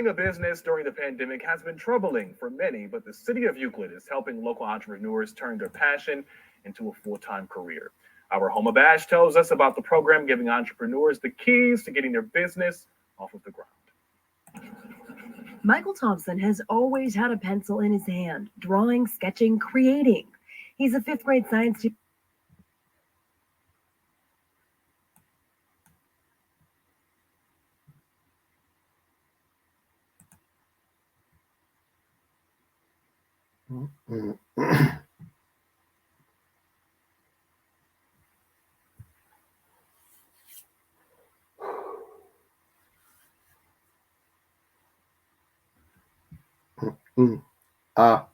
A business during the pandemic has been troubling for many, but the city of Euclid is helping local entrepreneurs turn their passion into a full time career. Our Home Abash tells us about the program giving entrepreneurs the keys to getting their business off of the ground. Michael Thompson has always had a pencil in his hand, drawing, sketching, creating. He's a fifth grade science teacher. Ah,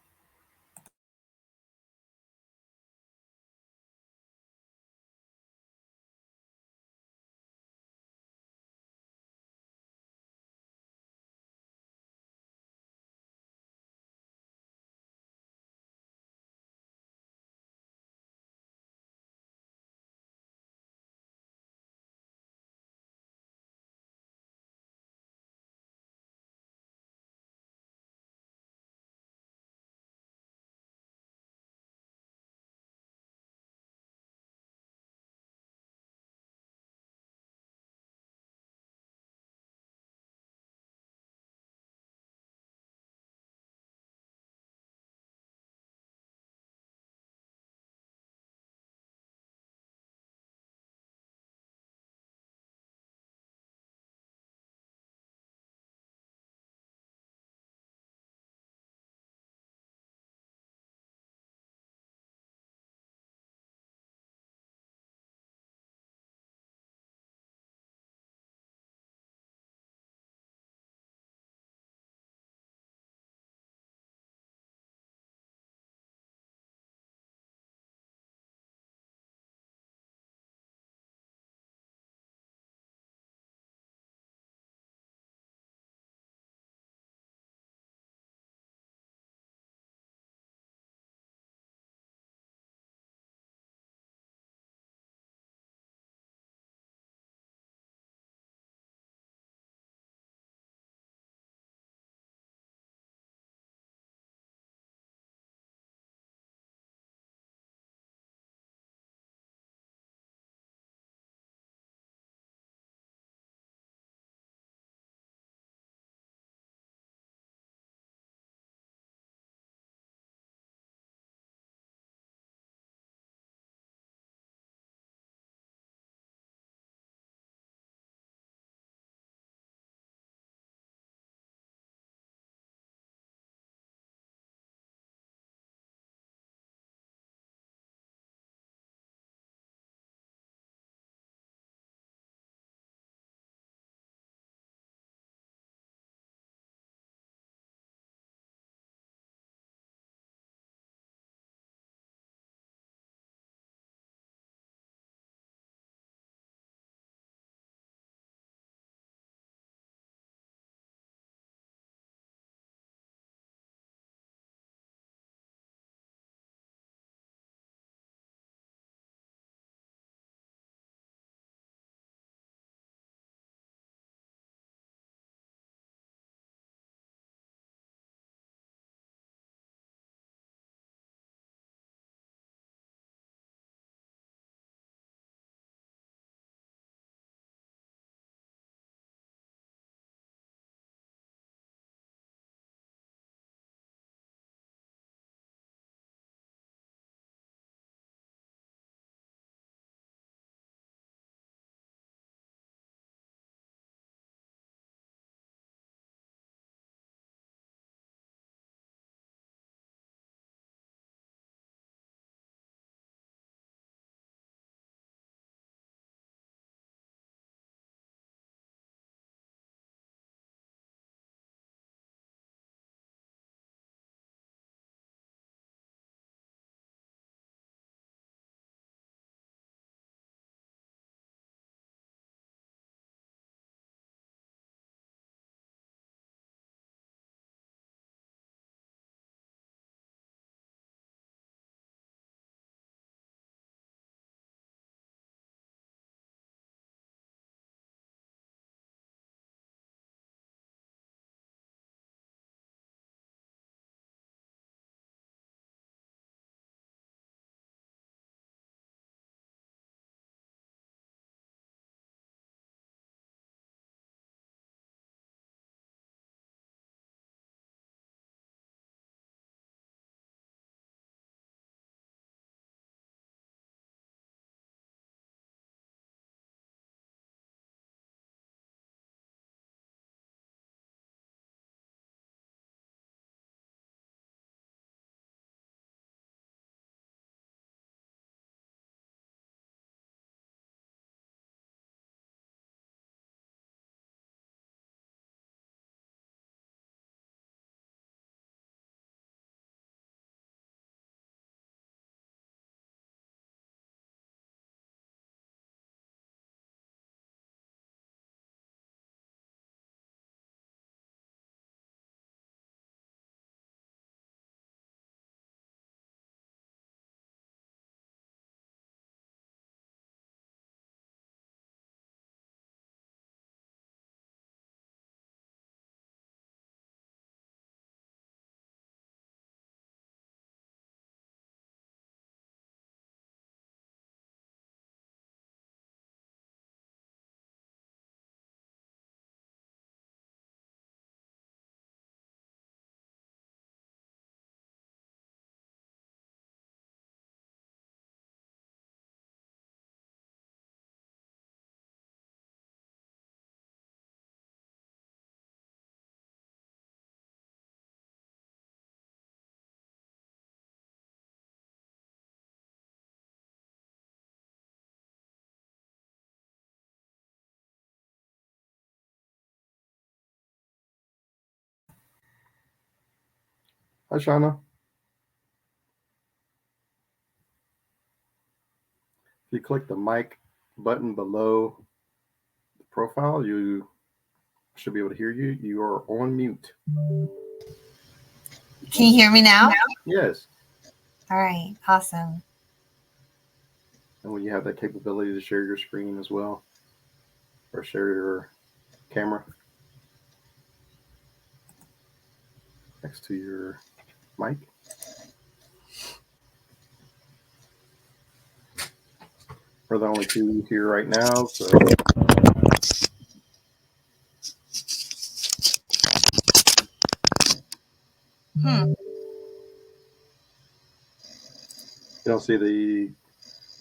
Hi, Shana. If you click the mic button below the profile, you should be able to hear you. You are on mute. Can you hear me now? Yes. All right, awesome. And when you have that capability to share your screen as well, or share your camera next to your mic. We're the only two here right now, so you don't see the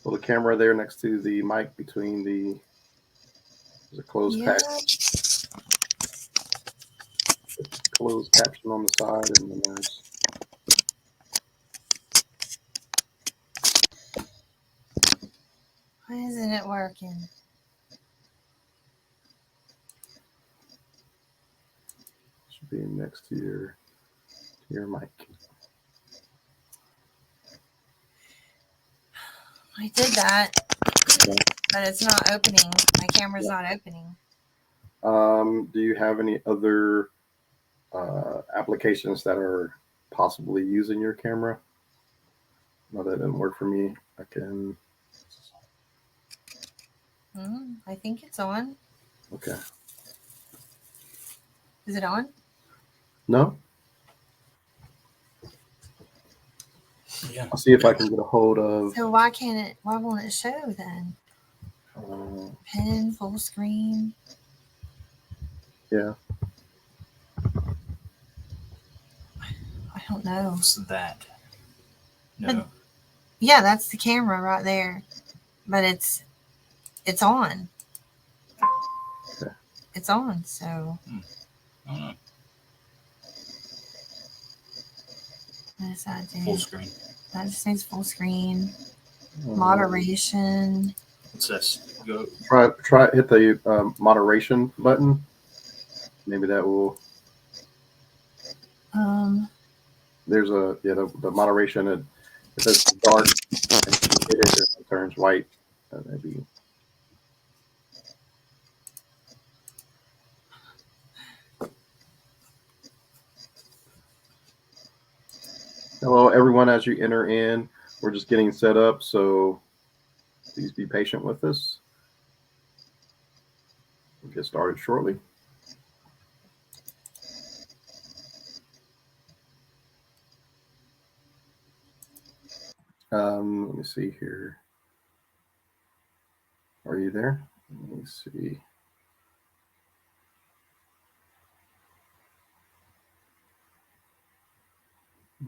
little camera there next to the mic between there's a closed caption on the side, and then there's Why isn't it working? should be next to your mic. I did that, but it's not opening. My camera's not opening. Do you have any other applications that are possibly using your camera? No, that didn't work for me. I can. I think it's on. Okay. Is it on? No? Yeah. I'll see if I can get a hold of. So why won't it show then? Pen, full screen. Yeah. I don't know. What's that? No. Yeah, that's the camera right there. But it's on. Okay. It's on, so. I don't know. What does that do? Full screen. That just means full screen. Moderation. What's this? Go. Try hit the moderation button. Maybe that will. There's the moderation. If it's dark, and you hit it turns white. Maybe. Hello, everyone. As you enter in, we're just getting set up, so please be patient with us. We'll get started shortly. Let me see here. Are you there? Let me see.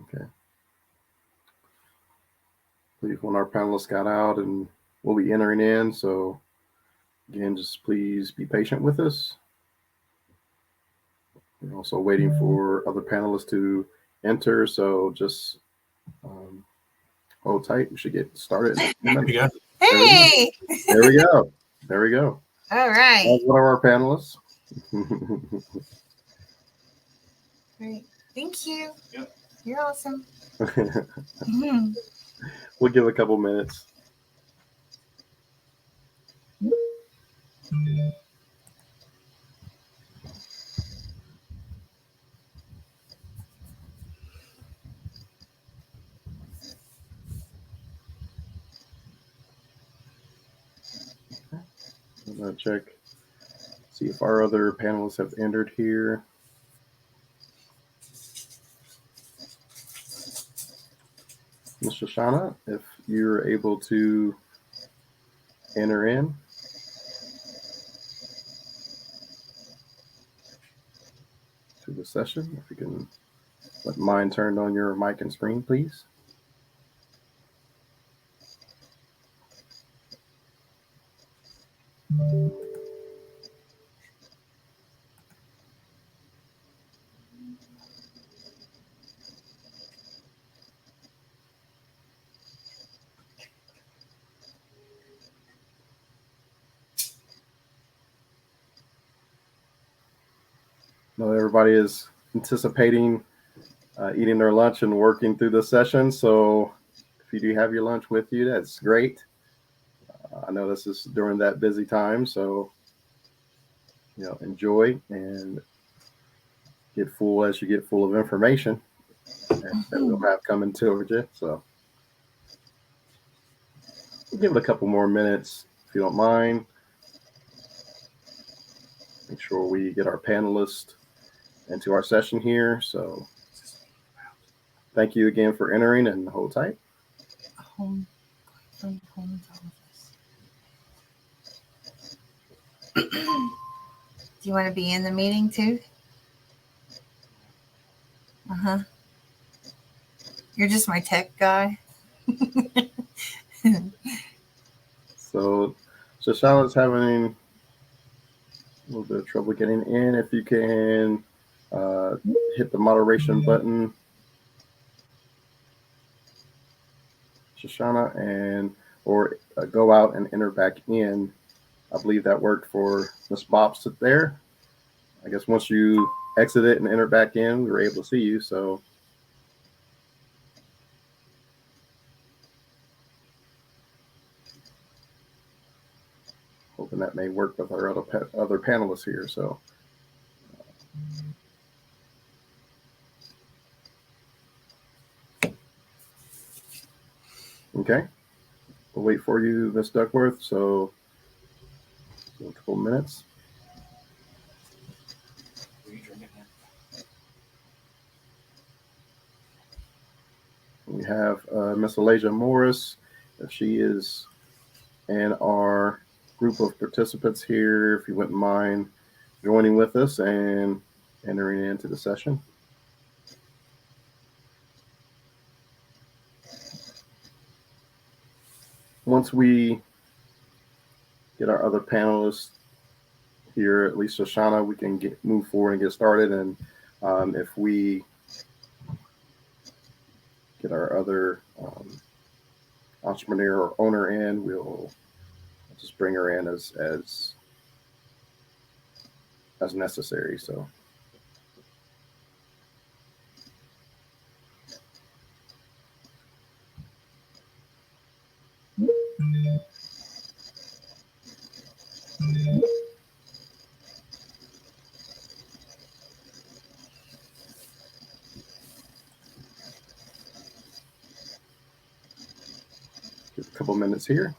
Okay. I believe when our panelists got out, and we'll be entering in. So again, just please be patient with us. We're also waiting for other panelists to enter. So just hold tight. We should get started. There we go. Hey! There we go. There we go. All right. That's one of our panelists. Great. Thank you. Yep. You're awesome. We'll give a couple minutes. I'm going to check, see if our other panelists have entered here. Ms. Shashana, if you're able to enter in. To the session, if you can let mine turned on your mic and screen, please. I know everybody is anticipating eating their lunch and working through the session. So if you do have your lunch with you, that's great. I know this is during that busy time, so enjoy and get full as you get full of information that we'll have coming to you. So we'll give it a couple more minutes if you don't mind. Make sure we get our panelists into our session here. So thank you again for entering, and hold tight. Home office. Do you want to be in the meeting too? You're just my tech guy. So Shashana's having a little bit of trouble getting in. If you can hit the moderation button, Shashana, and or go out and enter back in. I believe that worked for Miss Bops there. I guess once you exit it and enter back in, we were able to see you. So hoping that may work with our other panelists here. So okay, we'll wait for you, Miss Duckworth. So a couple minutes. We have Miss Elijah Morris, if she is in our group of participants here, if you wouldn't mind joining with us and entering into the session. Once we get our other panelists here, at least Shashana, we can move forward and get started. And if we get our other entrepreneur or owner in, we'll just bring her in as necessary. So give a couple minutes here.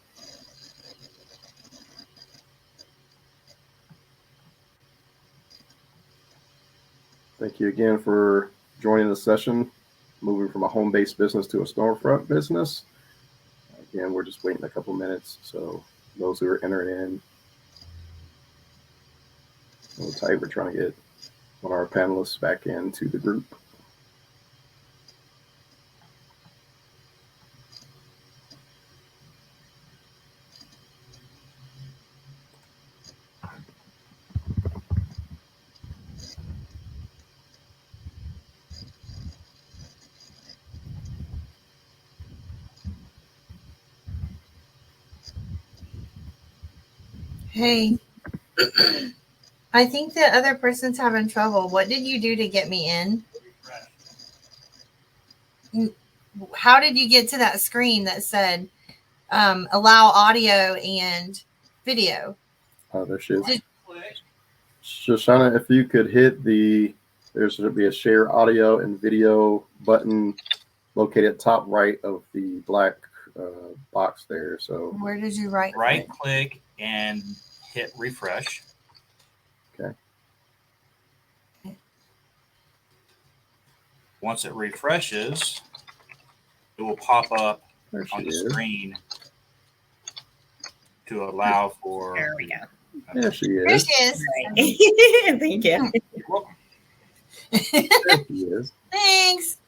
Thank you again for joining the session, moving from a home-based business to a storefront business. Again, we're just waiting a couple minutes. So those who are entering in, hold tight. We're trying to get one of our panelists back into the group. Hey, I think the other person's having trouble. What did you do to get me in? How did you get to that screen that said allow audio and video? Oh, there she is. Shashana, if you could hit there should be a share audio and video button located top right of the black box there. So where did you right click and hit refresh. Okay. Once it refreshes, it will pop up there on she the is. screen to allow for. There we go. There she There is. she is. Thank you. You're welcome. There she is. Thanks.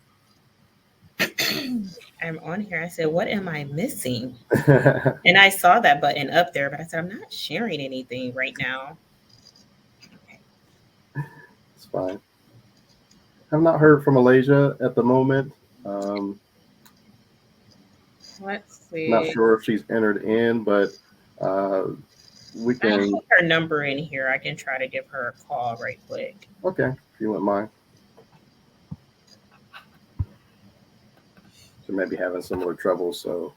I'm on here. I said, what am I missing? And I saw that button up there, but I said, I'm not sharing anything right now. It's fine. I've not heard from Malaysia at the moment. Let's see. Not sure if she's entered in, but we I can. have her number in here. I can try to give her a call right quick. Okay, if you wouldn't mind. They may be having similar trouble. So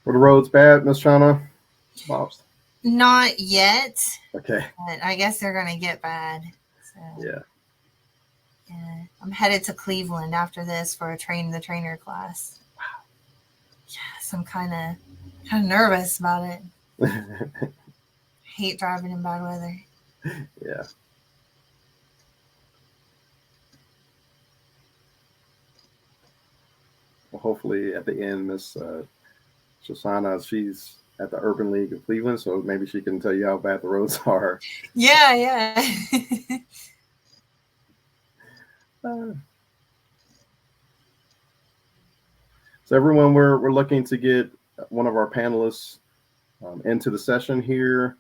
were the roads bad, Miss Shana? Bob's. Not yet, Okay. but I guess they're gonna get bad. So Yeah. yeah. I'm headed to Cleveland after this for a train the trainer class. Wow. Yes, I'm kind of nervous about it. Hate driving in bad weather. Yeah. Well, hopefully at the end, Miss Shashana, she's at the Urban League of Cleveland, so maybe she can tell you how bad the roads are. Yeah. So everyone, we're looking to get one of our panelists into the session here.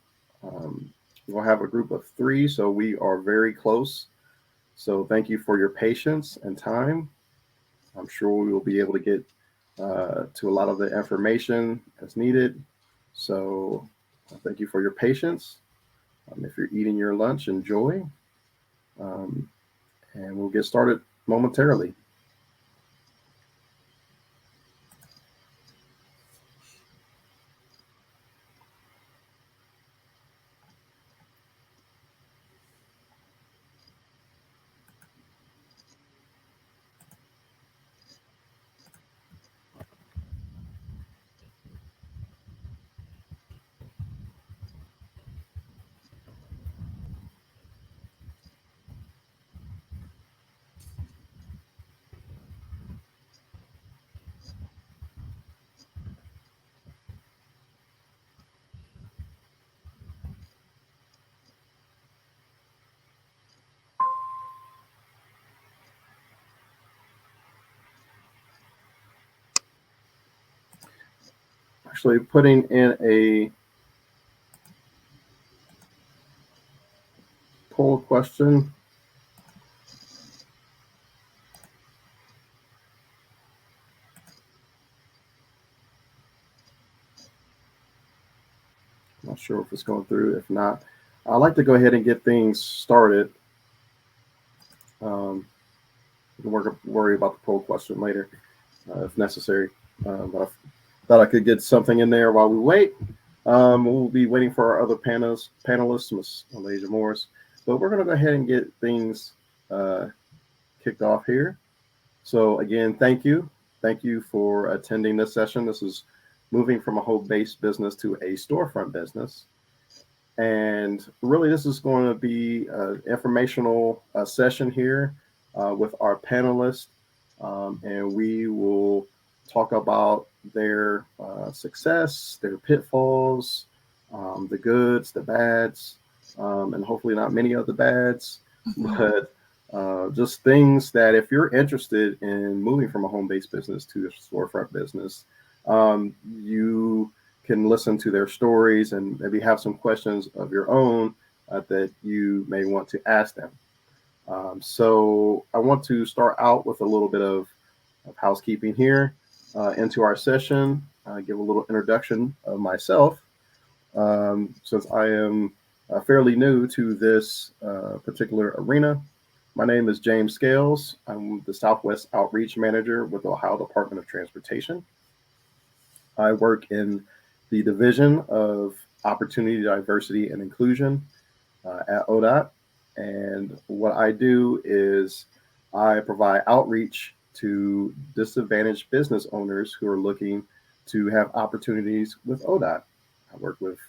We'll have a group of 3, so we are very close. So thank you for your patience and time. I'm sure we will be able to get to a lot of the information that's needed. So thank you for your patience. If you're eating your lunch, enjoy. And we'll get started momentarily. Actually, putting in a poll question. Not sure if it's going through. If not, I'd like to go ahead and get things started. We can worry about the poll question later if necessary. But I thought I could get something in there while we wait. We'll be waiting for our other panelists, Ms. Malaysia Morris. But we're going to go ahead and get things kicked off here. So again, thank you. Thank you for attending this session. This is moving from a home-based business to a storefront business. And really, this is going to be an informational session here with our panelists. And we will talk about their success, their pitfalls, the goods, the bads, and hopefully not many of the bads, but just things that if you're interested in moving from a home-based business to a storefront business, you can listen to their stories and maybe have some questions of your own that you may want to ask them. So I want to start out with a little bit of housekeeping here into our session, give a little introduction of myself, since I am fairly new to this particular arena. My name is James Scales. I'm the Southwest Outreach Manager with the Ohio Department of Transportation. I work in the Division of Opportunity, Diversity, and Inclusion at ODOT. And what I do is I provide outreach to disadvantaged business owners who are looking to have opportunities with ODOT. I work with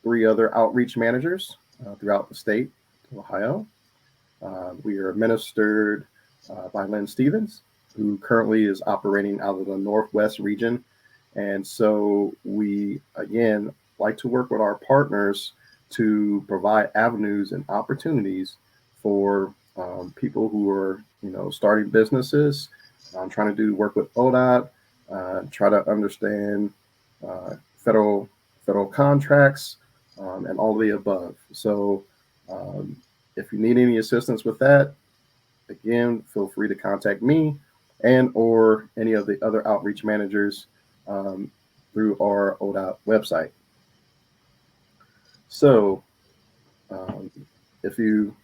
3 other outreach managers throughout the state of Ohio. We are administered by Lynn Stevens, who currently is operating out of the Northwest region. And so we, again, like to work with our partners to provide avenues and opportunities for people who are, starting businesses, trying to do work with ODOT, try to understand federal contracts, and all the above. So if you need any assistance with that, again, feel free to contact me and or any of the other outreach managers. through our ODOT website. So if you,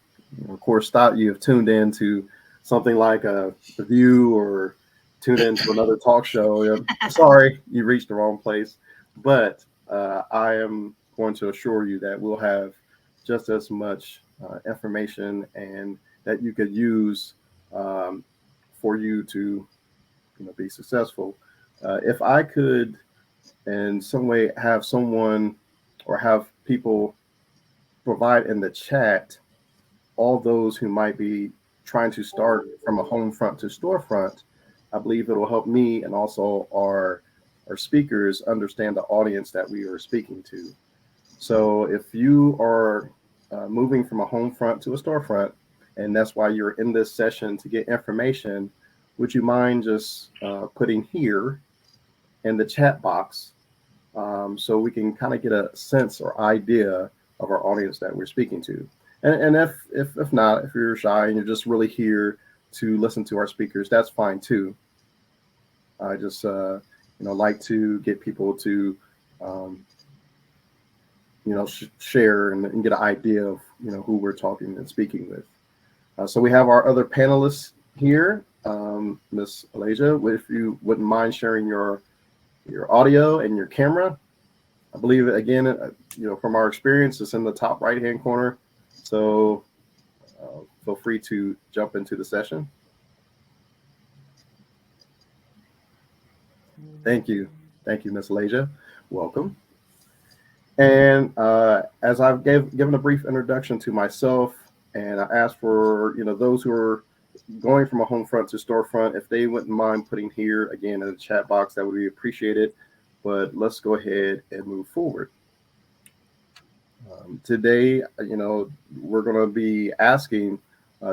of course, thought you have tuned in to something like a review or tuned into another talk show, sorry, you reached the wrong place. But I am going to assure you that we'll have just as much information and that you could use for you to be successful. If I could in some way have someone or have people provide in the chat all those who might be trying to start from a home front to storefront, I believe it will help me and also our speakers understand the audience that we are speaking to. So if you are moving from a home front to a storefront, and that's why you're in this session to get information, would you mind just putting here in the chat box so we can kind of get a sense or idea of our audience that we're speaking to. And if not, if you're shy and you're just really here to listen to our speakers, that's fine too. I just like to get people to share and get an idea of who we're talking and speaking with. So we have our other panelists here. Miss Elijah, if you wouldn't mind sharing your audio and your camera. I believe again, from our experience, it's in the top right-hand corner. So feel free to jump into the session. Thank you, Miss Elijah. Welcome. And as I've given a brief introduction to myself, and I asked for those who are going from a home front to storefront, if they wouldn't mind putting here again in the chat box, that would be appreciated. But let's go ahead and move forward. Today, we're going to be asking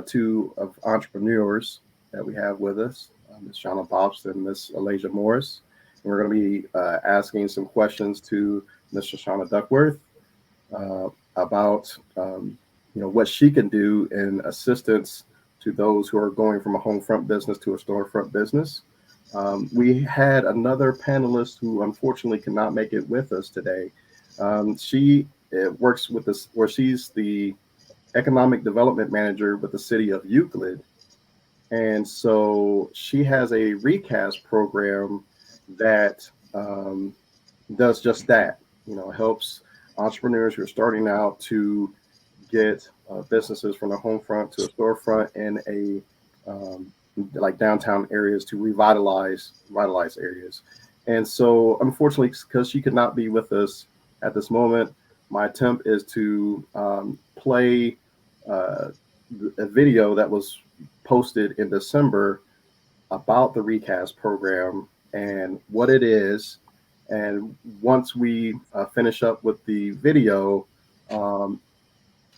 two of entrepreneurs that we have with us, Ms. Shashana Bobst and Ms. Elijah Morris. And we're going to be asking some questions to Ms. Shashana Duckworth about what she can do in assistance to those who are going from a home front business to a storefront business. We had another panelist who unfortunately could not make it with us today. She works with us, or she's the economic development manager with the city of Euclid. And so she has a Recast program that does just that, helps entrepreneurs who are starting out to get businesses from a home front to a storefront in a like downtown areas to revitalize areas. And so unfortunately, because she could not be with us at this moment, my attempt is to play a video that was posted in December about the Recast program and what it is. And once we finish up with the video,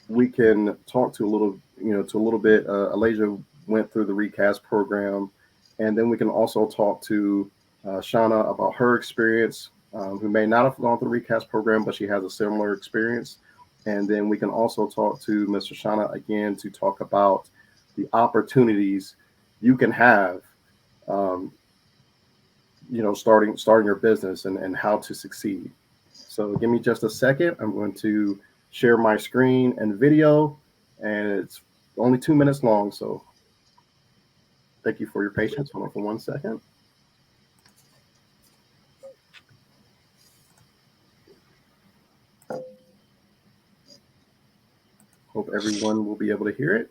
we can talk to a little bit. Elijah went through the Recast program, and then we can also talk to Shana about her experience, who may not have gone through the Recast program, but she has a similar experience. And then we can also talk to Mr. Shana again to talk about the opportunities you can have, starting your business and how to succeed. So give me just a second. I'm going to share my screen and video, and it's only 2 minutes long. So thank you for your patience. Hold on for 1 second. Hope everyone will be able to hear it.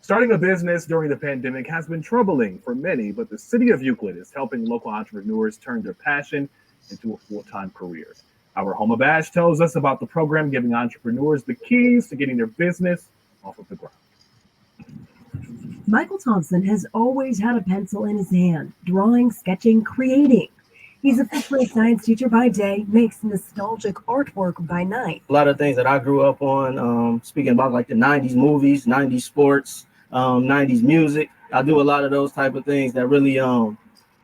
Starting a business during the pandemic has been troubling for many, but the city of Euclid is helping local entrepreneurs turn their passion into a full-time career. Our Home Bash tells us about the program giving entrepreneurs the keys to getting their business off of the ground. Michael Thompson has always had a pencil in his hand, drawing, sketching, creating. He's a fifth-grade science teacher by day, makes nostalgic artwork by night. A lot of things that I grew up on, speaking about like the 90s movies, 90s sports, 90s music. I do a lot of those type of things that really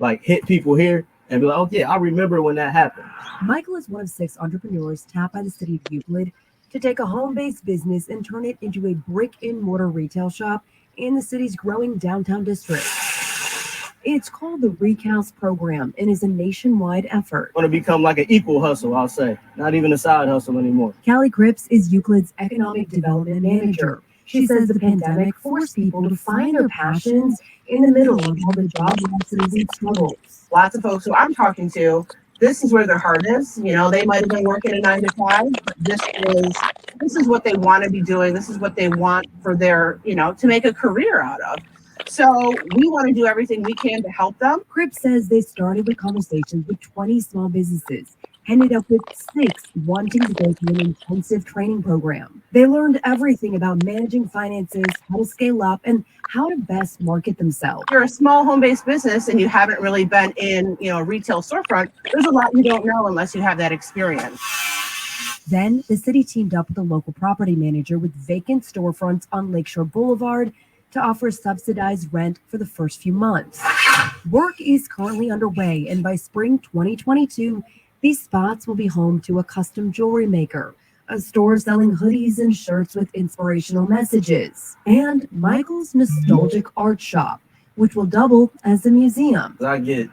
like hit people here and be like, oh yeah, I remember when that happened. Michael is one of 6 entrepreneurs tapped by the city of Euclid to take a home-based business and turn it into a brick-and-mortar retail shop in the city's growing downtown district. It's called the Recast program and is a nationwide effort. Want to become like an equal hustle, I'll say, not even a side hustle anymore. Callie Cripps is Euclid's economic development manager. She says the pandemic forced people to find their passions in the middle of all the job losses and struggles. Lots of folks who I'm talking to, this is where their heart is. You know, they might have been working a 9 to 5, but this is what they want to be doing. This is what they want for their, you know, to make a career out of. So we want to do everything we can to help them. Cripps says they started with conversations with 20 small businesses, ended up with 6 wanting to go through an intensive training program. They learned everything about managing finances, how to scale up, and how to best market themselves. If you're a small home-based business and you haven't really been in, you know, a retail storefront, there's a lot you don't know unless you have that experience. Then the city teamed up with a local property manager with vacant storefronts on Lakeshore Boulevard to offer subsidized rent for the first few months. Work is currently underway, and by spring 2022, these spots will be home to a custom jewelry maker, a store selling hoodies and shirts with inspirational messages, and Michael's nostalgic art shop, which will double as a museum. I get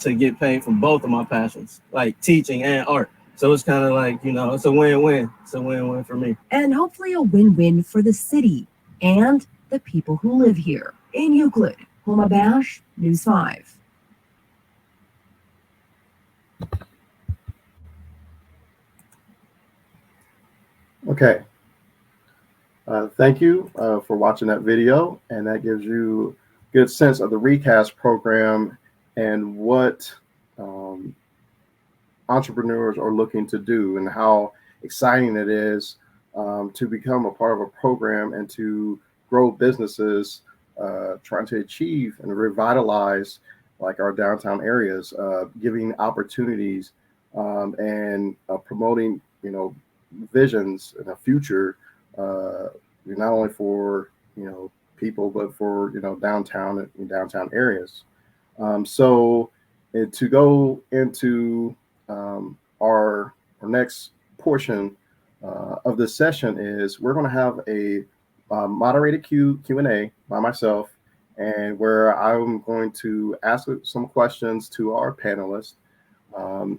to get paid from both of my passions, like teaching and art. So it's kind of like, you know, it's a win-win. It's a win-win for me. And hopefully a win-win for the city and the people who live here. In Euclid, Homa Bash, News 5. Okay. Thank you for watching that video, and that gives you a good sense of the Recast program and what entrepreneurs are looking to do and how exciting it is to become a part of a program and to grow businesses trying to achieve and revitalize like our downtown areas, giving opportunities and promoting, you know, visions in the future, not only for, you know, people, but for, you know, downtown and downtown areas. So to go into our next portion of this session is we're going to have a moderated Q&A by myself, and where I'm going to ask some questions to our panelists,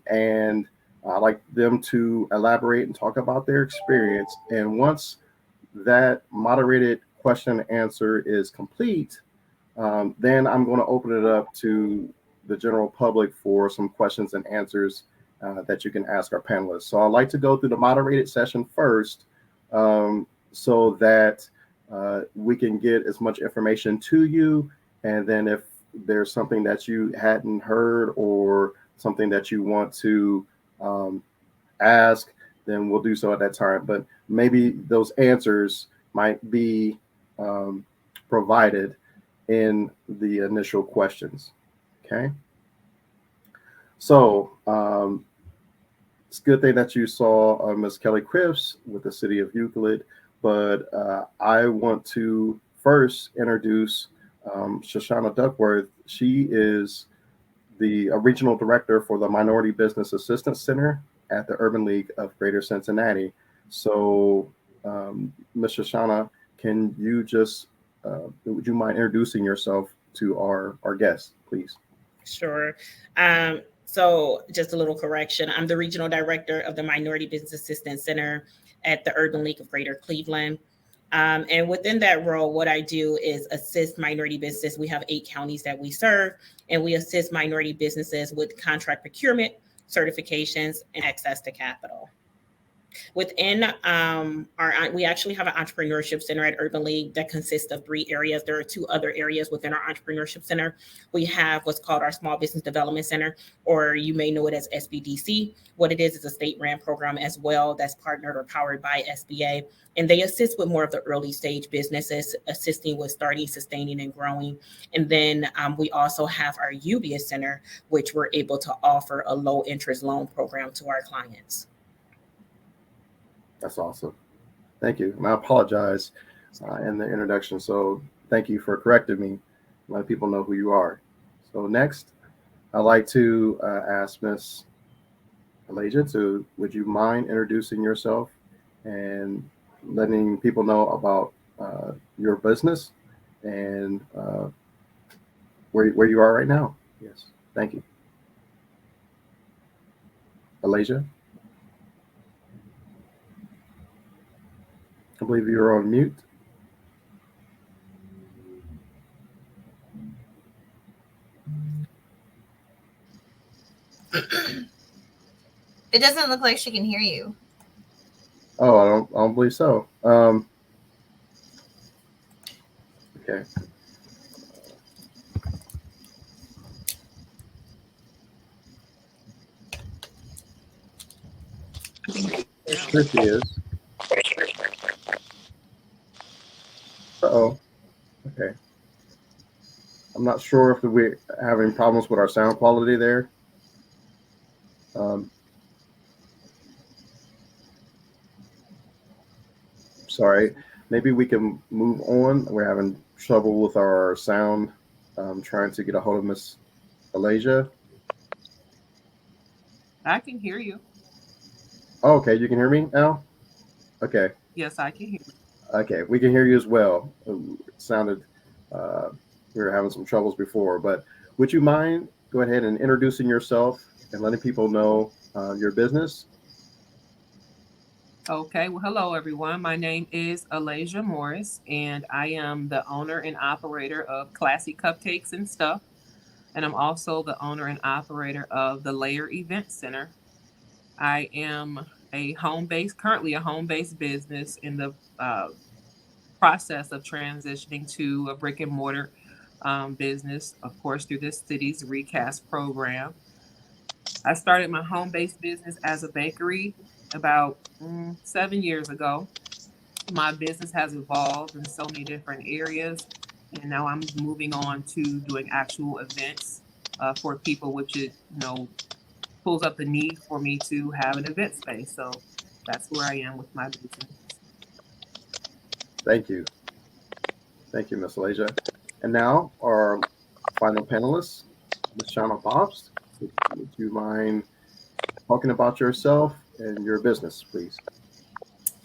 and I'd like them to elaborate and talk about their experience. And once that moderated question and answer is complete, then I'm going to open it up to the general public for some questions and answers that you can ask our panelists. So I'd like to go through the moderated session first, so that we can get as much information to you. And then if there's something that you hadn't heard or something that you want to ask, then we'll do so at that time. But maybe those answers might be provided in the initial questions. Okay. So it's a good thing that you saw Ms. Kelly Cripps with the City of Euclid, but I want to first introduce Shashana Duckworth. She is the regional director for the Minority Business Assistance Center at the Urban League of Greater Cincinnati. So, Ms. Shashana, can you just, would you mind introducing yourself to our guests, please? Sure. So just a little correction. I'm the regional director of the Minority Business Assistance Center at the Urban League of Greater Cleveland. And within that role, what I do is assist minority businesses. We have 8 counties that we serve, and we assist minority businesses with contract procurement, certifications, and access to capital. Within we actually have an entrepreneurship center at Urban League that consists of 3 areas. There are 2 other areas within our entrepreneurship center. We have what's called our Small Business Development Center, or you may know it as SBDC. What it is a state-ran program as well that's partnered or powered by SBA. And they assist with more of the early stage businesses, assisting with starting, sustaining, and growing. And then we also have our UBS Center, which we're able to offer a low interest loan program to our clients. That's awesome. Thank you. And I apologize in the introduction. So thank you for correcting me. Let people know who you are. So next, I'd like to ask Ms. Elijah would you mind introducing yourself and letting people know about your business and where you are right now. Yes, thank you. Alasia, I believe you're on mute. It doesn't look like she can hear you. Oh, I don't believe so. Okay. Here she is. Uh-oh. Okay. I'm not sure if we're having problems with our sound quality there. Sorry. Maybe we can move on. We're having trouble with our sound. Trying to get a hold of Miss Alasia. I can hear you. Oh, okay, you can hear me now? Okay. Yes, I can hear you. Okay, we can hear you as well. It sounded we were having some troubles before, but would you mind go ahead and introducing yourself and letting people know your business? Okay, well, hello everyone. My name is Alasia Morris, and I am the owner and operator of Classy Cupcakes and Stuff. And I'm also the owner and operator of the Layer Event Center. I am currently a home-based business in the process of transitioning to a brick and mortar business, of course, through this city's Recast program. I started my home-based business as a bakery about 7 years ago. My business has evolved in so many different areas, and now I'm moving on to doing actual events for people, which it pulls up the need for me to have an event space. So that's where I am with my business. Thank you. Thank you, Miss Alasia. And now our final panelist, Ms. Shana Bobst. Would you mind talking about yourself and your business, please?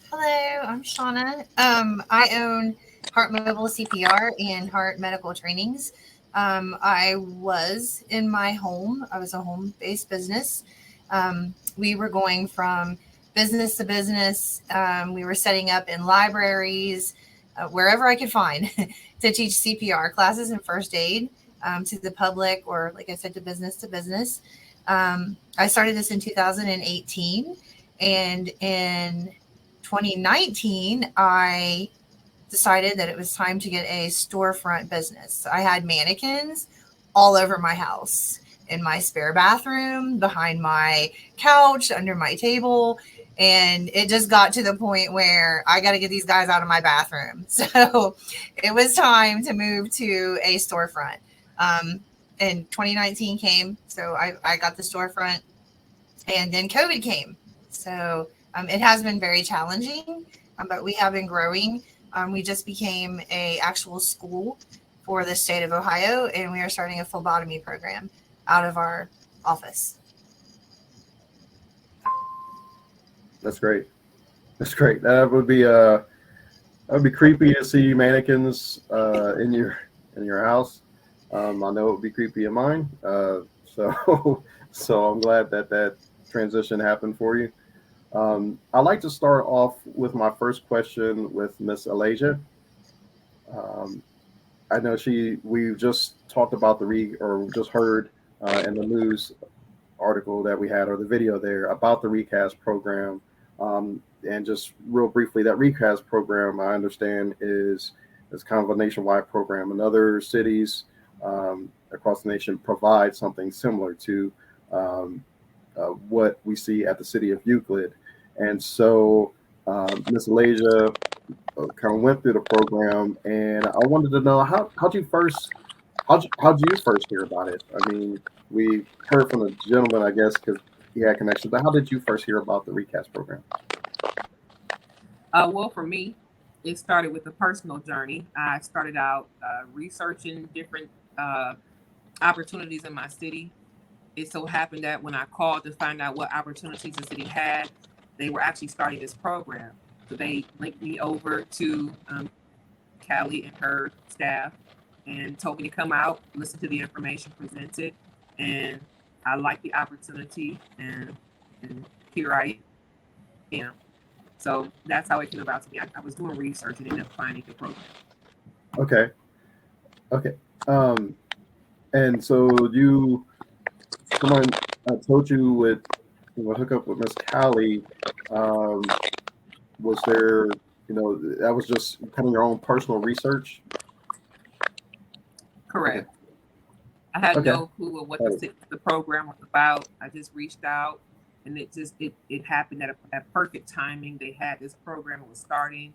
Hello, I'm Shauna. I own Heart Mobile CPR and Heart Medical Trainings. I was in my home. I was a home-based business. We were going from business to business. We were setting up in libraries, wherever I could find to teach CPR classes and first aid to the public, or like I said, to business. I started this in 2018, and in 2019, I decided that it was time to get a storefront business. I had mannequins all over my house, in my spare bathroom, behind my couch, under my table. And it just got to the point where I got to get these guys out of my bathroom. So it was time to move to a storefront. And 2019 came, so I got the storefront, and then COVID came. So it has been very challenging, but we have been growing. We just became a actual school for the state of Ohio, and we are starting a phlebotomy program out of our office. That's great. That's great. That would be creepy to see mannequins in your house. I know it would be creepy in mine. So I'm glad that transition happened for you. I'd like to start off with my first question with Miss Alasia. I know we just talked about just heard in the news article that we had, or the video there, about the Recast program. And just real briefly, that Recast program, I understand, is kind of a nationwide program, and other cities across the nation provide something similar to what we see at the city of Euclid. And so Ms. Alasia kind of went through the program, and I wanted to know how'd you first hear about it? I mean, we heard from the gentleman, I guess, because he had connections, but how did you first hear about the Recast program? Well, for me, it started with a personal journey. I started out researching different opportunities in my city. It so happened that when I called to find out what opportunities the city had, they were actually starting this program. So they linked me over to Callie and her staff, and told me to come out, listen to the information presented, and I like the opportunity, and here I am. So that's how it came about to me. I was doing research and ended up finding the program. Okay. And so someone told you would hook up with Miss Callie. Was there, that was just kind of your own personal research? Correct. I had Okay. no clue of what the program was about. I just reached out, and it happened at a perfect timing. They had this program, it was starting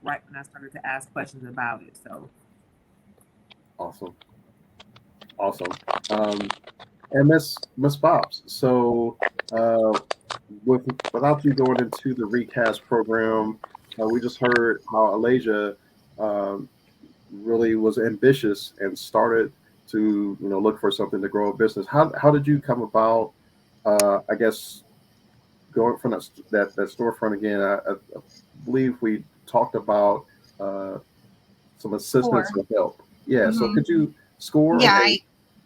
right when I started to ask questions about it. So Awesome. And Miss Bobs, so without you going into the Recast program, we just heard how Alasia really was ambitious and started to look for something to grow a business. How did you come about? I guess going from that storefront again. I believe we talked about some assistance and help. Yeah. So could you score? Yeah,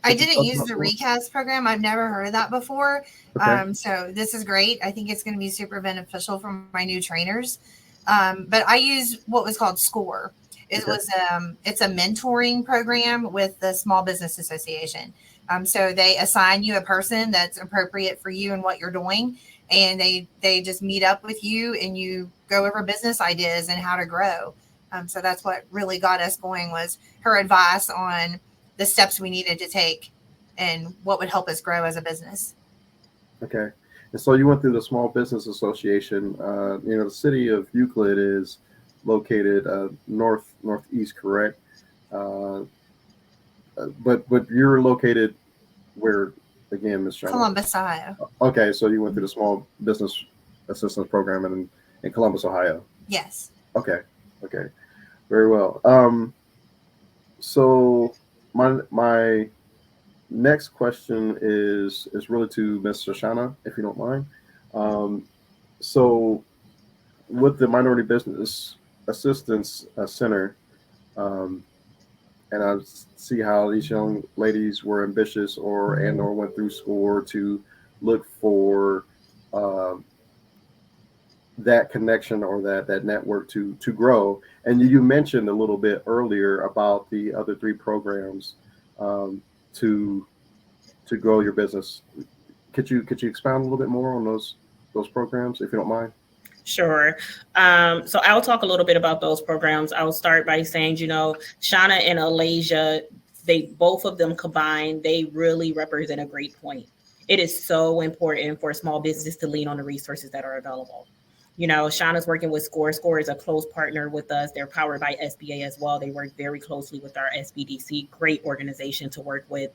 I didn't use the Recast program. I've never heard of that before. Okay. So this is great. I think it's going to be super beneficial for my new trainers. But I use what was called SCORE. It's a mentoring program with the Small Business Association. So they assign you a person that's appropriate for you and what you're doing, and they just meet up with you and you go over business ideas and how to grow. So that's what really got us going, was her advice on the steps we needed to take and what would help us grow as a business. Okay. And so you went through the Small Business Association. The city of Euclid is located northeast, correct? But you're located where again, Ms. Shashana? Columbus, Ohio. Okay, so you went through the Small Business Assistance Program in Columbus, Ohio. Yes. Okay, very well. So my next question is really to Ms. Shashana, if you don't mind. So with the Minority Business Assistance Center, and I see how these young ladies were ambitious or went through SCORE to look for that connection or that network to grow. And you mentioned a little bit earlier about the other three programs to grow your business. Could you expound a little bit more on those programs, if you don't mind? Sure. So I'll talk a little bit about those programs. I'll start by saying, Shauna and Alasia, both of them combined, they really represent a great point. It is so important for small business to lean on the resources that are available. Shauna's working with SCORE. SCORE is a close partner with us. They're powered by SBA as well. They work very closely with our SBDC, great organization to work with.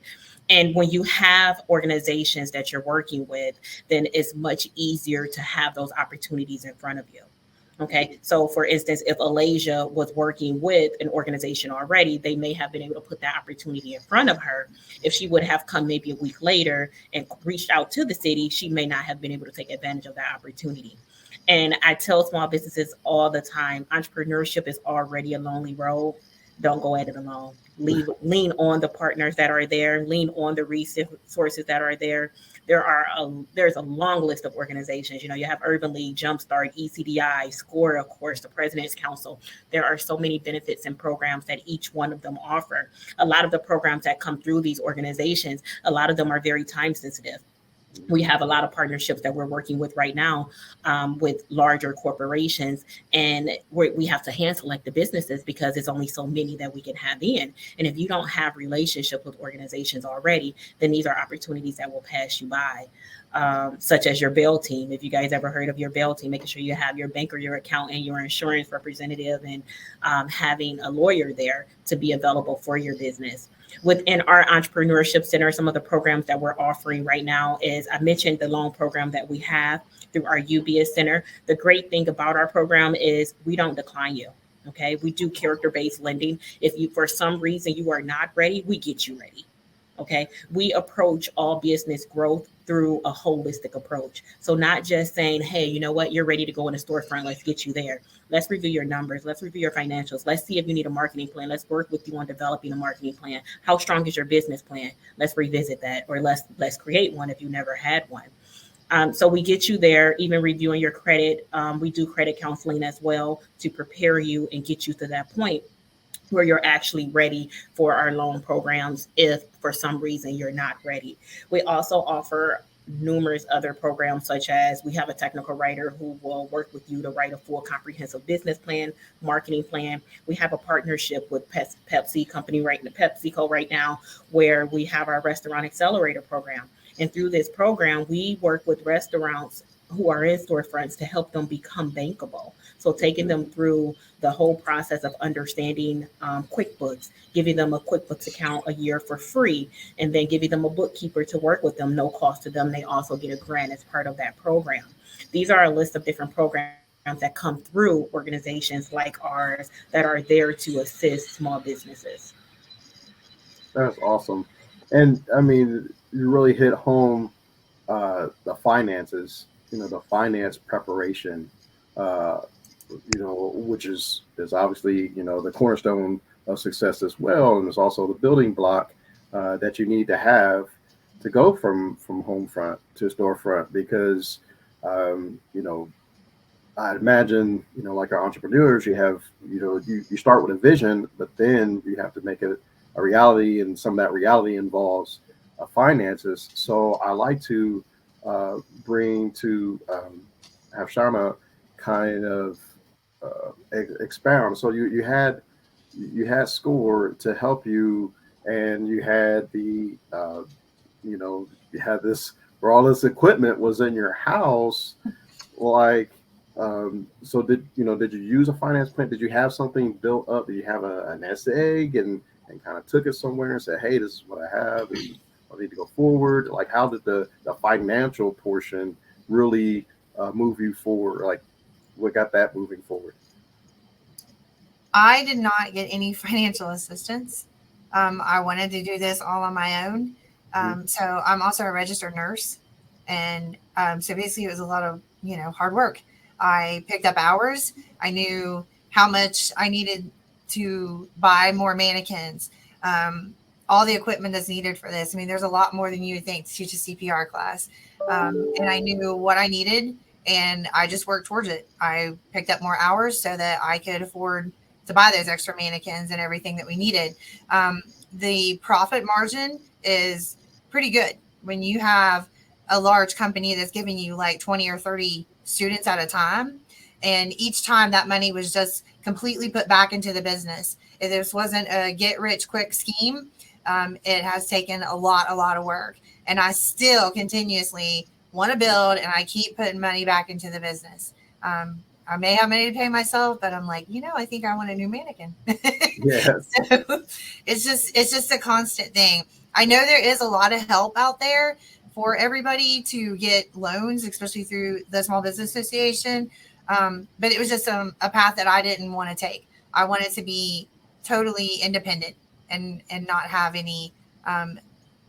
And when you have organizations that you're working with, then it's much easier to have those opportunities in front of you. Okay. So for instance, if Alasia was working with an organization already, they may have been able to put that opportunity in front of her. If she would have come maybe a week later and reached out to the city, she may not have been able to take advantage of that opportunity. And I tell small businesses all the time, entrepreneurship is already a lonely road. Don't go at it alone. Lean on the partners that are there. Lean on the resources that are there. There's a long list of organizations. You have Urban League, Jumpstart, ECDI, SCORE, of course, the President's Council. There are so many benefits and programs that each one of them offer. A lot of the programs that come through these organizations, a lot of them are very time sensitive. We have a lot of partnerships that we're working with right now with larger corporations, and we have to hand select the businesses because it's only so many that we can have in. And if you don't have relationship with organizations already, then these are opportunities that will pass you by, such as your bail team. If you guys ever heard of your bail team, making sure you have your banker, your accountant, your insurance representative, and having a lawyer there to be available for your business. Within our entrepreneurship center, some of the programs that we're offering right now is, I mentioned the loan program that we have through our UBS center. The great thing about our program is we don't decline you. Okay. We do character-based lending. If you, for some reason, you are not ready, we get you ready. Okay. We approach all business growth through a holistic approach. So, not just saying, hey, you know what, you're ready to go in a storefront, let's get you there. Let's review your numbers. Let's review your financials. Let's see if you need a marketing plan. Let's work with you on developing a marketing plan. How strong is your business plan? Let's revisit that, or let's create one if you never had one. So we get you there, even reviewing your credit. We do credit counseling as well to prepare you and get you to that point where you're actually ready for our loan programs if for some reason you're not ready. We also offer numerous other programs, such as we have a technical writer who will work with you to write a full comprehensive business plan, marketing plan. We have a partnership with Pepsi company right in the PepsiCo right now, where we have our restaurant accelerator program. And through this program, we work with restaurants who are in storefronts to help them become bankable. So taking them through the whole process of understanding QuickBooks, giving them a QuickBooks account a year for free, and then giving them a bookkeeper to work with them, no cost to them. They also get a grant as part of that program. These are a list of different programs that come through organizations like ours that are there to assist small businesses. That's awesome. And I mean, you really hit home the finances, the finance preparation, which is obviously, the cornerstone of success as well. And it's also the building block that you need to have to go from home front to storefront, because, I imagine, like our entrepreneurs, you have, you start with a vision, but then you have to make it a reality, and some of that reality involves finances. So I like to have Shana kind of expound. So you had SCORE to help you, and you had you had this, where all this equipment was in your house, like. So did you use a finance plan? Did you have something built up? Did you have a nest egg and kind of took it somewhere and said, hey, this is what I have, and I need to go forward? Like, how did the financial portion really move you forward? Like, what got that moving forward? I did not get any financial assistance. I wanted to do this all on my own. So I'm also a registered nurse. And so basically it was a lot of, hard work. I picked up hours. I knew how much I needed to buy more mannequins, all the equipment that's needed for this. I mean, there's a lot more than you would think to teach a CPR class. And I knew what I needed, and I just worked towards it. I picked up more hours so that I could afford to buy those extra mannequins and everything that we needed. The profit margin is pretty good when you have a large company that's giving you like 20 or 30 students at a time. And each time that money was just completely put back into the business. If this wasn't a get rich quick scheme, it has taken a lot of work. And I still continuously want to build, and I keep putting money back into the business. I may have money to pay myself, but I'm like, I think I want a new mannequin. Yeah. So it's just a constant thing. I know there is a lot of help out there for everybody to get loans, especially through the Small Business Association. But it was just a path that I didn't want to take. I wanted to be totally independent and not have any,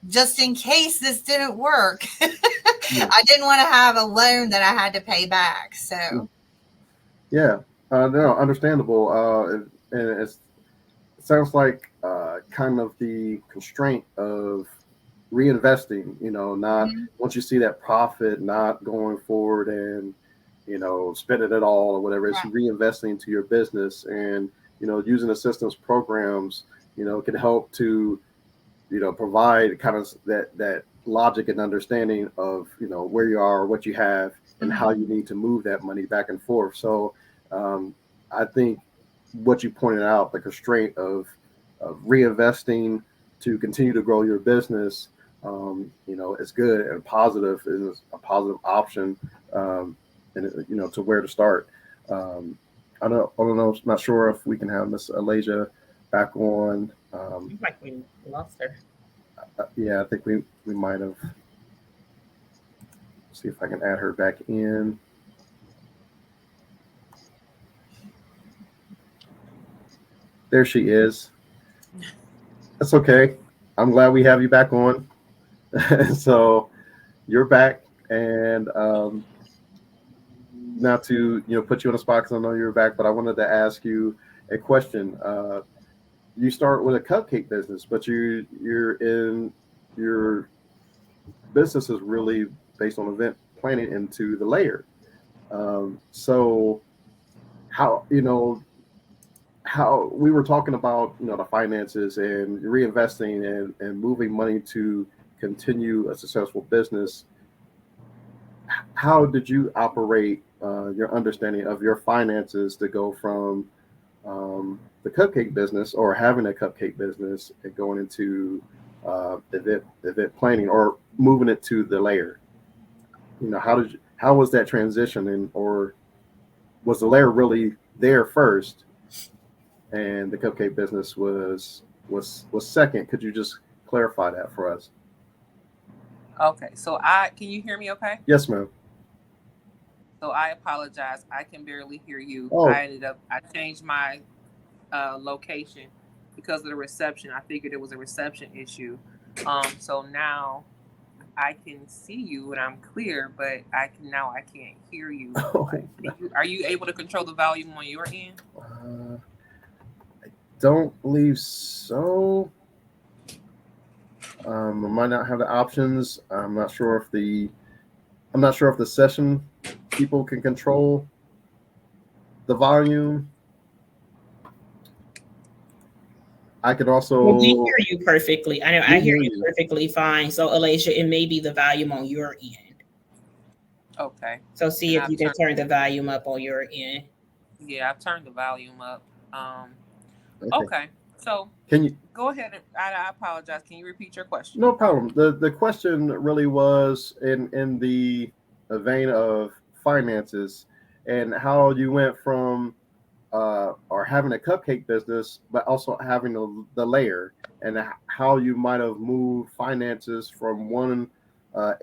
just in case this didn't work. Yeah. I didn't want to have a loan that I had to pay back. So. Yeah, no, understandable. And it sounds like kind of the constraint of reinvesting, not once you see that profit, not going forward and, spending it all or whatever, it's reinvesting into your business, and, using assistance programs, can help to, provide kind of that logic and understanding of, where you are, what you have, and how you need to move that money back and forth. So I think what you pointed out, the constraint of reinvesting to continue to grow your business, is good and positive, is a positive option, and to where to start. I don't know. I'm not sure if we can have Miss Alasia back on. Like we lost her. Yeah, I think we might have. See if I can add her back in. There she is. That's okay. I'm glad we have you back on. So you're back, and not to put you on the spot because I know you're back, but I wanted to ask you a question. You start with a cupcake business, but you're in your business is really based on event planning into the layer. So how we were talking about the finances and reinvesting and moving money to continue a successful business. How did you operate your understanding of your finances to go from the cupcake business or having a cupcake business and going into event planning or moving it to the layer? How was that transition, and or was the layer really there first and the cupcake business was second? Could you just clarify that for us? Okay, so can you hear me okay? Yes, ma'am. So I apologize. I can barely hear you. Oh. I changed my location because of the reception. I figured it was a reception issue. So now I can see you and I'm clear, but I can't hear you. Are you able to control the volume on your end? I don't believe so. I might not have the options. I'm not sure if the session people can control the volume. I could also. Well, we hear you perfectly. I hear you perfectly fine. So, Alasia, it may be the volume on your end. Okay. So, see if you can turn the volume up on your end. Yeah, I've turned the volume up. Okay. So, can you go ahead? I apologize. Can you repeat your question? No problem. The question really was in the vein of finances and how you went from or having a cupcake business, but also having the layer, and how you might have moved finances from one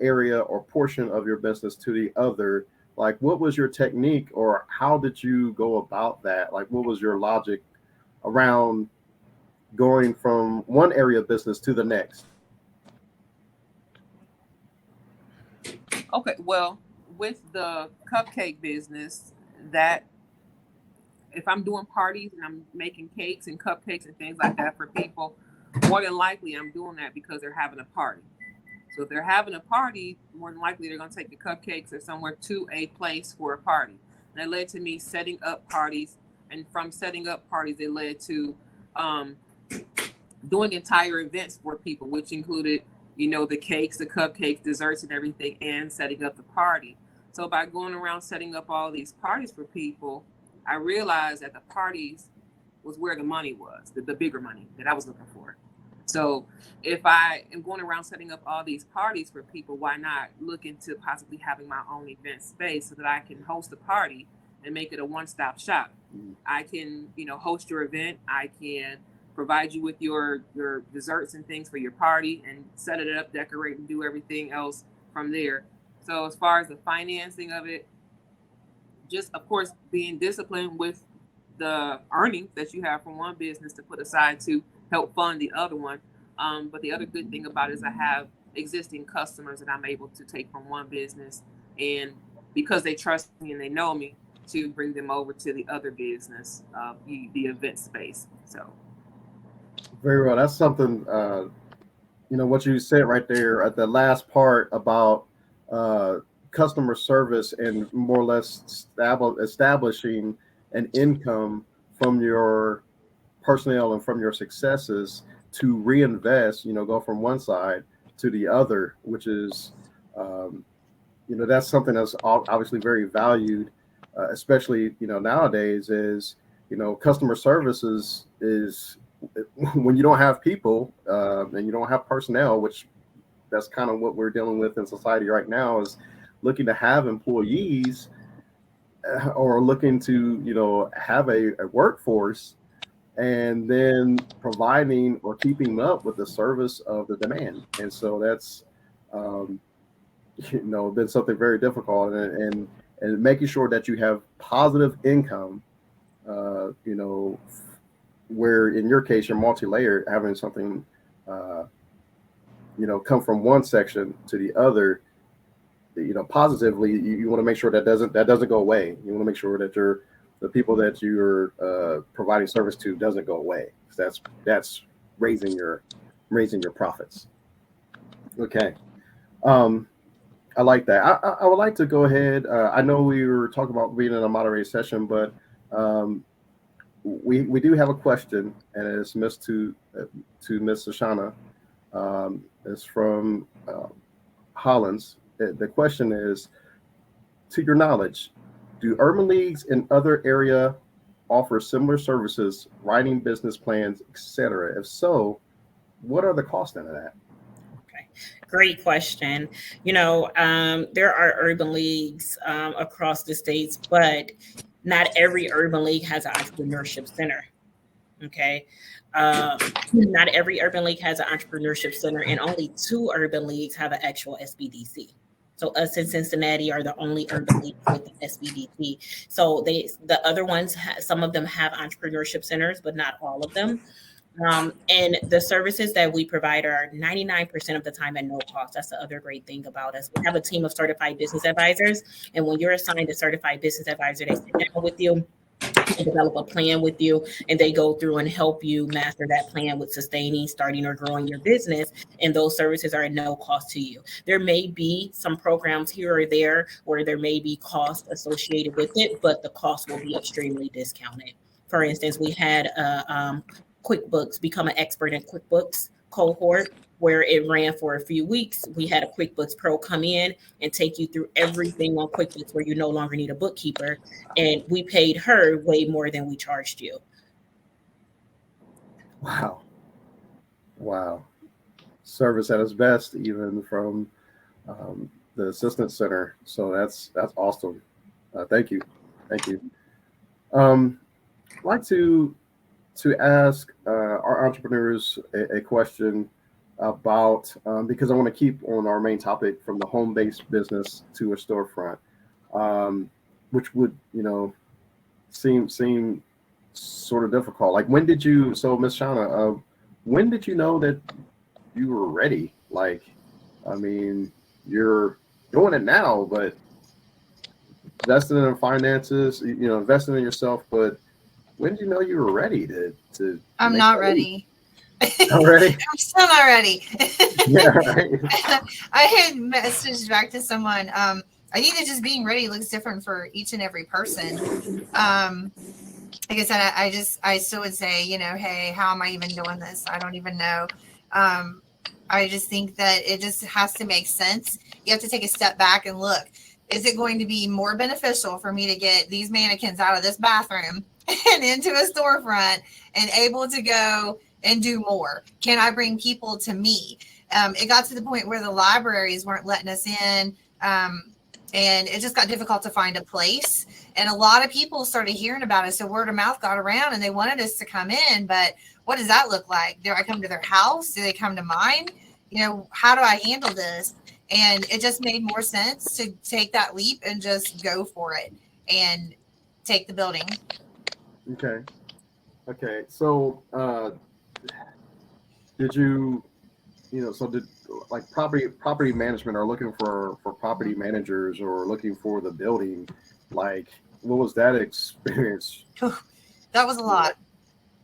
area or portion of your business to the other. Like, what was your technique, or how did you go about that? Like, what was your logic around going from one area of business to the next? Okay, well, with the cupcake business, that if I'm doing parties and I'm making cakes and cupcakes and things like that for people, more than likely I'm doing that because they're having a party. So if they're having a party, more than likely they're going to take the cupcakes or somewhere to a place for a party. And that led to me setting up parties. And from setting up parties, it led to doing entire events for people, which included, the cakes, the cupcakes, desserts, and everything, and setting up the party. So by going around setting up all these parties for people, I realized that the parties was where the money was, the bigger money that I was looking for. So if I am going around setting up all these parties for people, why not look into possibly having my own event space so that I can host a party and make it a one-stop shop? I can, host your event. I can provide you with your desserts and things for your party and set it up, decorate, and do everything else from there. So as far as the financing of it, just, of course, being disciplined with the earnings that you have from one business to put aside to help fund the other one. But the other good thing about it is I have existing customers that I'm able to take from one business, and because they trust me and they know me, to bring them over to the other business, the event space. So very well. That's something, what you said right there at the last part about customer service and more or less establishing an income from your personnel and from your successes to reinvest, go from one side to the other, which is, that's something that's obviously very valued, especially, nowadays is, customer services is when you don't have people and you don't have personnel, which that's kind of what we're dealing with in society right now, is looking to have employees or looking to, have a workforce, and then providing or keeping up with the service of the demand. And so that's, been something very difficult, and making sure that you have positive income, where in your case, you're multi-layered, having something come from one section to the other, positively, you want to make sure that doesn't go away. You want to make sure that the people that you're providing service to doesn't go away. That's raising your profits. Okay. I like that. I would like to go ahead. I know we were talking about being in a moderated session, but we do have a question, and it's to Miss Shashana. It's from Hollins. The question is, to your knowledge, do urban leagues in other area offer similar services, writing business plans, etc.? If so, what are the costs into that? Okay, great question. There are urban leagues across the states, but not every urban league has an entrepreneurship center. Okay. Not every urban league has an entrepreneurship center, and only 2 urban leagues have an actual SBDC. So us in Cincinnati are the only urban league with an SBDC. So the other ones, some of them have entrepreneurship centers, but not all of them. And the services that we provide are 99% of the time at no cost. That's the other great thing about us. We have a team of certified business advisors, and when you're assigned a certified business advisor, they sit down with you and develop a plan with you, and they go through and help you master that plan with sustaining, starting, or growing your business. And those services are at no cost to you. There may be some programs here or there where there may be costs associated with it, but the cost will be extremely discounted. For instance, we had QuickBooks become an expert in QuickBooks cohort where it ran for a few weeks. We had a QuickBooks Pro come in and take you through everything on QuickBooks where you no longer need a bookkeeper. And we paid her way more than we charged you. Wow. Service at its best, even from the assistance center. So that's awesome. Thank you. I'd like to ask our entrepreneurs a question about, because I want to keep on our main topic from the home-based business to a storefront, which would, seem sort of difficult. Like, when did you, so Miss Shana, when did you know that you were ready? Like, I mean, you're doing it now, but investing in finances, investing in yourself, but when did you know you were ready to I'm not ready. Not ready? I'm still not ready. Yeah, right. I had messaged back to someone. I think that just being ready looks different for each and every person. Like I said, I still would say, hey, how am I even doing this? I don't even know. I just think that it just has to make sense. You have to take a step back and look. Is it going to be more beneficial for me to get these mannequins out of this bathroom and into a storefront and able to go and do more? Can I bring people to me? It got to the point where the libraries weren't letting us in, and it just got difficult to find a place. And a lot of people started hearing about us, so word of mouth got around, and they wanted us to come in. But what does that look like? Do I come to their house? Do they come to mine? How do I handle this? And it just made more sense to take that leap and just go for it and take the building. Okay. So, did you, did like property management are looking for property managers or looking for the building? Like, what was that experience? That was a lot.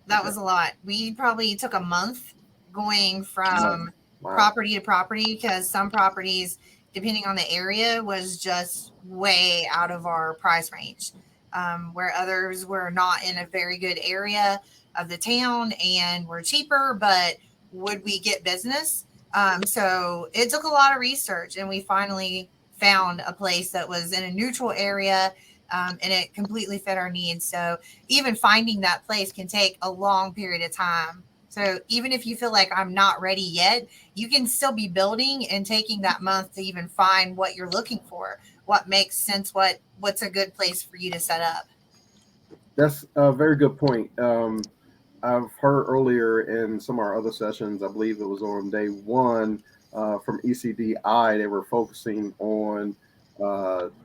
That was a lot. We probably took a month going from property to property, because some properties, depending on the area, was just way out of our price range, where others were not in a very good area of the town and were cheaper, but would we get business? So it took a lot of research, and we finally found a place that was in a neutral area, and it completely fit our needs. So even finding that place can take a long period of time. So even if you feel like I'm not ready yet, you can still be building and taking that month to even find what you're looking for, what makes sense, what's a good place for you to set up. That's a very good point. I've heard earlier in some of our other sessions, I believe it was on day one, from ECDI, they were focusing on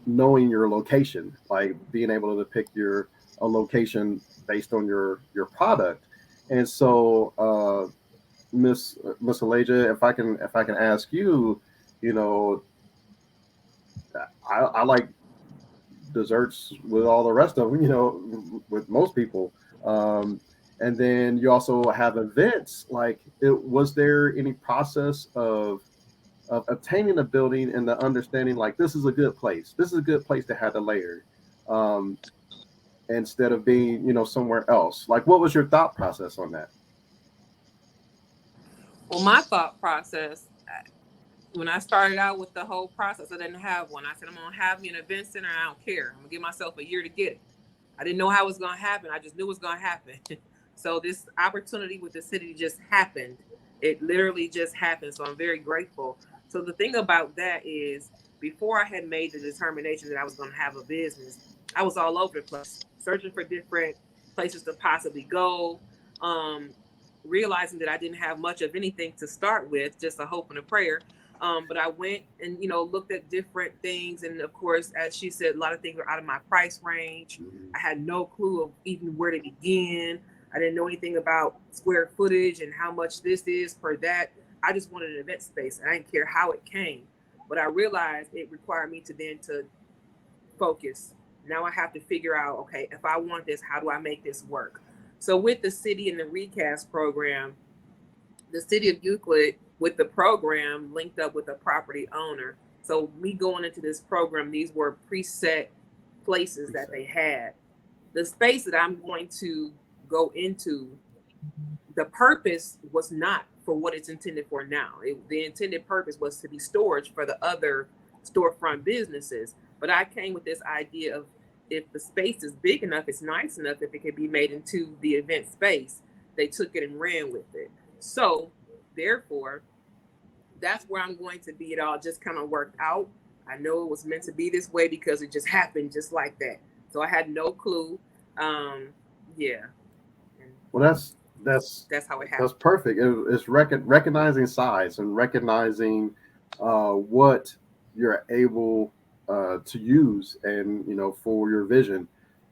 knowing your location, like being able to pick a location based on your product. And so Miss Alasia, if I can ask you, you know, I like desserts with all the rest of them, you know, with most people. And then you also have events. Like, was there any process of obtaining a building and the understanding, like, this is a good place. This is a good place to have the layer, instead of being, you know, somewhere else. Like, what was your thought process on that? Well, my thought process, when I started out with the whole process, I didn't have one. I said, I'm gonna have me an event center. And I don't care. I'm gonna give myself a year to get it. I didn't know how it was gonna happen. I just knew it was gonna happen. So this opportunity with the city just happened. It literally just happened. So I'm very grateful. So the thing about that is, before I had made the determination that I was gonna have a business, I was all over the place, searching for different places to possibly go. Realizing that I didn't have much of anything to start with, just a hope and a prayer. But I went and, you know, looked at different things. And of course, as she said, a lot of things are out of my price range. I had no clue of even where to begin. I didn't know anything about square footage and how much this is per that. I just wanted an event space, and I didn't care how it came. But I realized it required me to focus. Now I have to figure out, okay, if I want this, how do I make this work? So with the city and the Recast program, the city of Euclid, with the program, linked up with a property owner. So me going into this program, these were preset places that they had. The space that I'm going to go into, the purpose was not for what it's intended for now. The intended purpose was to be storage for the other storefront businesses. But I came with this idea of, if the space is big enough, it's nice enough, if it can be made into the event space, they took it and ran with it. So therefore, that's where I'm going to be. It all just kind of worked out. I know it was meant to be this way because it just happened just like that. So I had no clue. Yeah. Well, that's how it happened. That's perfect. It's recognizing size and recognizing what you're able to use, and, you know, for your vision.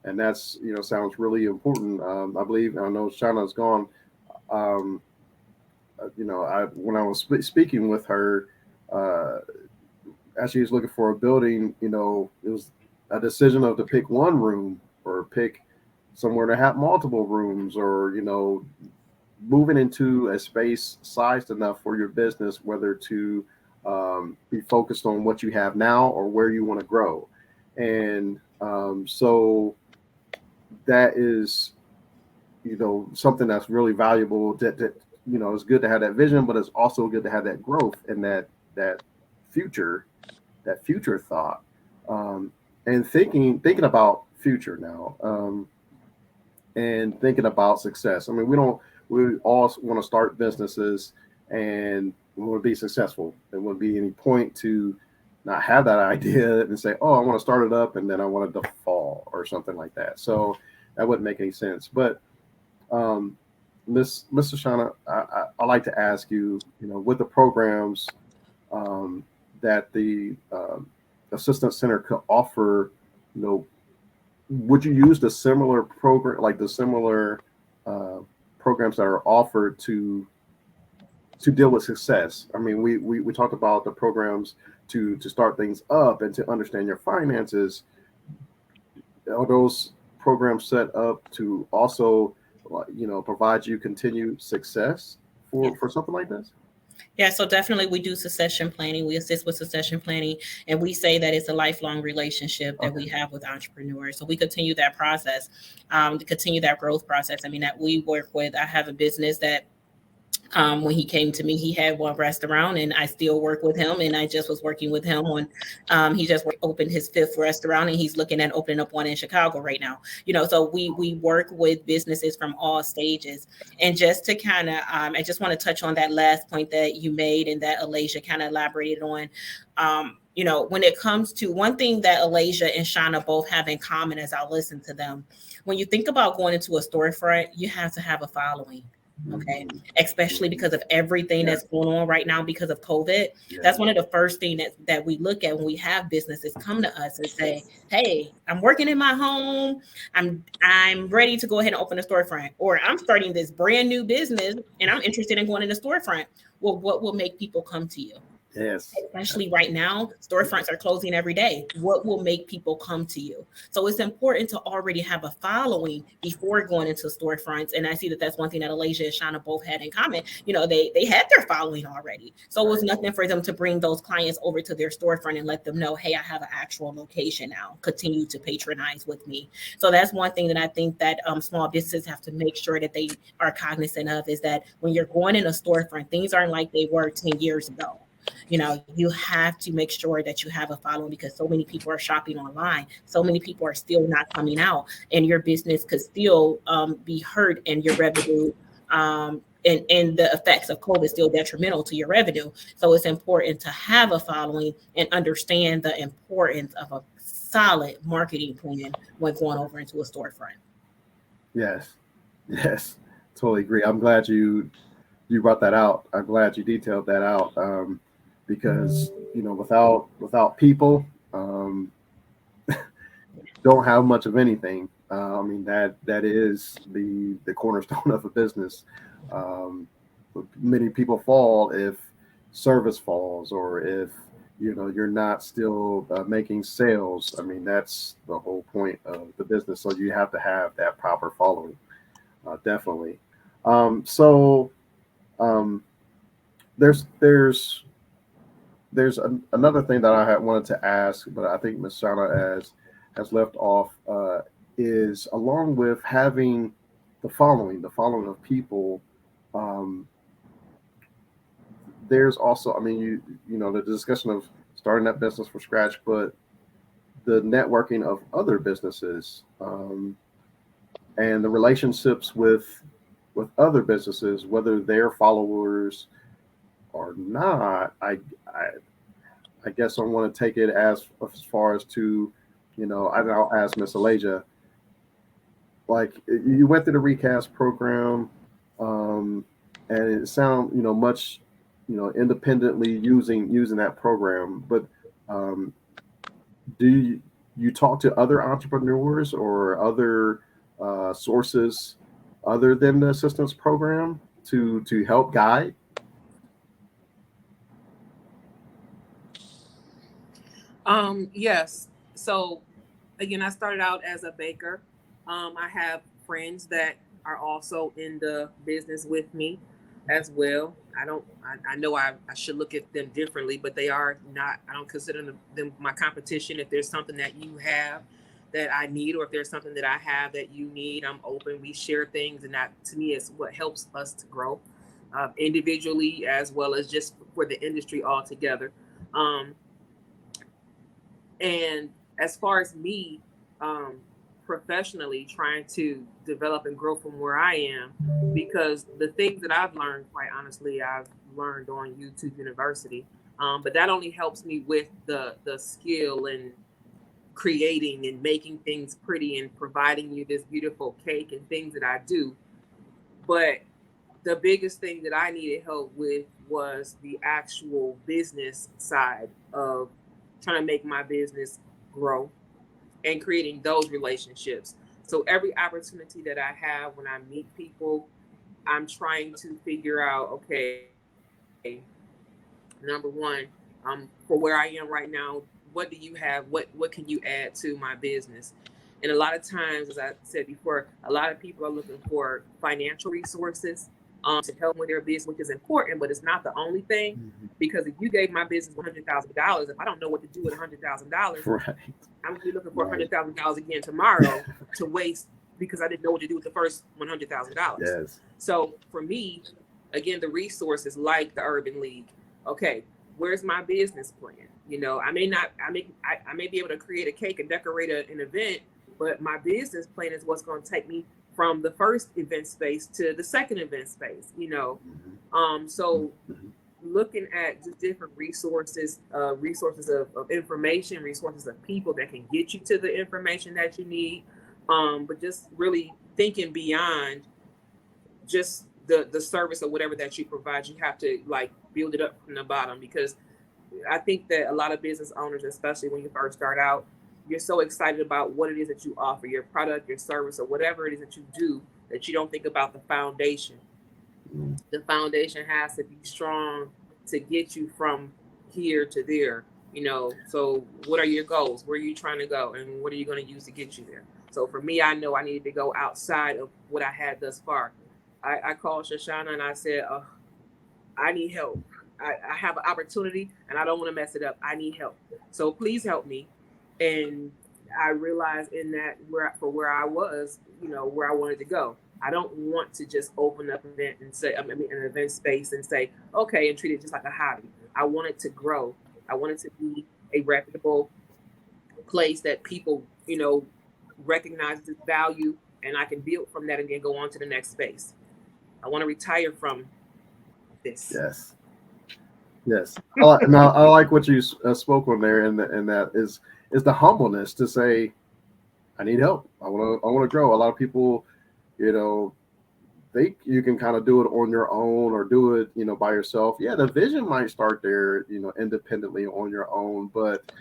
And that's, you know, sounds really important. I believe, I know Shashana's gone. You know, when I was speaking with her, as she was looking for a building, you know, it was a decision of to pick one room or pick somewhere to have multiple rooms, or, you know, moving into a space sized enough for your business, whether to be focused on what you have now or where you want to grow. And so that is, you know, something that's really valuable, that you know, it's good to have that vision, but it's also good to have that growth and that future thought, and thinking about future now, and thinking about success. I mean, we all want to start businesses and we want to be successful. There wouldn't be any point to not have that idea and say, oh, I want to start it up and then I want it to fall or something like that. So that wouldn't make any sense. But Miss Shashana, I like to ask you, you know, with the programs that the Assistance Center could offer, you know, would you use the similar program, like the similar programs that are offered to deal with success? I mean, we talk about the programs to start things up and to understand your finances. Are those programs set up to also, you know, provide you continued success for something like this? Yeah, so definitely we do succession planning. We assist with succession planning, and we say that it's a lifelong relationship that we have with entrepreneurs. So we continue that process, to continue that growth process. I mean, that we work with, I have a business that when he came to me, he had one restaurant, and I still work with him. And I just was working with him on, he just opened his 5th restaurant, and he's looking at opening up one in Chicago right now. You know, so we work with businesses from all stages. And just to kind of, I just want to touch on that last point that you made and that Alasia kind of elaborated on. You know, when it comes to one thing that Alasia and Shauna both have in common as I listen to them, when you think about going into a storefront, you have to have a following. Okay, especially because of everything that's going on right now because of COVID. That's one of the first things that we look at when we have businesses come to us and say, "Hey, I'm working in my home. I'm ready to go ahead and open a storefront, or I'm starting this brand new business and I'm interested in going in a storefront." Well, what will make people come to you? Yes. Especially right now, storefronts are closing every day. What will make people come to you? So it's important to already have a following before going into storefronts. And I see that that's one thing that Alasia and Shana both had in common. You know, they had their following already. So it was nothing for them to bring those clients over to their storefront and let them know, hey, I have an actual location now. Continue to patronize with me. So that's one thing that I think that small businesses have to make sure that they are cognizant of, is that when you're going in a storefront, things aren't like they were 10 years ago. You know, you have to make sure that you have a following, because so many people are shopping online. So many people are still not coming out, and your business could still be hurt, and your revenue and the effects of COVID still detrimental to your revenue. So it's important to have a following and understand the importance of a solid marketing plan when going over into a storefront. Yes. Totally agree. I'm glad you brought that out. I'm glad you detailed that out. Because without people, don't have much of anything. I mean, that is the cornerstone of a business. Many people fall if service falls, or if you're not still making sales. I mean, that's the whole point of the business. So you have to have that proper following, definitely. There's another thing that I had wanted to ask, but I think Ms. Shana has left off, is along with having the following of people, there's also, I mean, the discussion of starting that business from scratch, but the networking of other businesses, and the relationships with other businesses, whether they're followers or not. I guess I want to take it as far as to, I'll ask Miss Alasia, like, you went through the Recast program, and it sounds, much, independently using that program, but do you talk to other entrepreneurs or other sources other than the assistance program to help guide? Yes. So again, I started out as a baker. I have friends that are also in the business with me as well. I know I should look at them differently, but they are not, I don't consider them my competition. If there's something that you have that I need, or if there's something that I have that you need, I'm open. We share things, and that to me is what helps us to grow individually, as well as just for the industry altogether. And as far as me professionally trying to develop and grow from where I am, because the things that I've learned, quite honestly, I've learned on YouTube University. But that only helps me with the skill and creating and making things pretty and providing you this beautiful cake and things that I do. But the biggest thing that I needed help with was the actual business side of trying to make my business grow and creating those relationships. So every opportunity that I have when I meet people, I'm trying to figure out, okay, number one, for where I am right now, what do you have? What can you add to my business? And a lot of times, as I said before, a lot of people are looking for financial resources to help with their business, which is important, but it's not the only thing. Mm-hmm. Because if you gave my business $100,000, if I don't know what to do with $100,000, Right. I'm gonna be looking for $100,000 again tomorrow to waste because I didn't know what to do with the first $100,000. Yes. So for me, again, the resources like the Urban League. Okay, where's my business plan? I may be able to create a cake and decorate an event, but my business plan is what's going to take me from the first event space to the second event space. So looking at just different resources, resources of information, resources of people that can get you to the information that you need, but just really thinking beyond just the service or whatever that you provide, you have to like build it up from the bottom, because I think that a lot of business owners, especially when you first start out, you're so excited about what it is that you offer, your product, your service, or whatever it is that you do, that you don't think about the foundation. The foundation has to be strong to get you from here to there, you know. So what are your goals? Where are you trying to go? And what are you going to use to get you there? So for me, I know I needed to go outside of what I had thus far. I called Shashana and I said, I need help. I have an opportunity and I don't want to mess it up. I need help. So please help me. And I realized in that where I was, you know, where I wanted to go. I don't want to just open up an event and say, an event space and say, okay, and treat it just like a hobby. I want it to grow. I want it to be a reputable place that people, you know, recognize its value, and I can build from that and then go on to the next space. I want to retire from this. Yes. Now I like what you spoke on there, and that is the humbleness to say, I need help. I want to grow. A lot of people, you know, think you can kind of do it on your own or do it, you know, by yourself. Yeah, the vision might start there, you know, independently on your own, but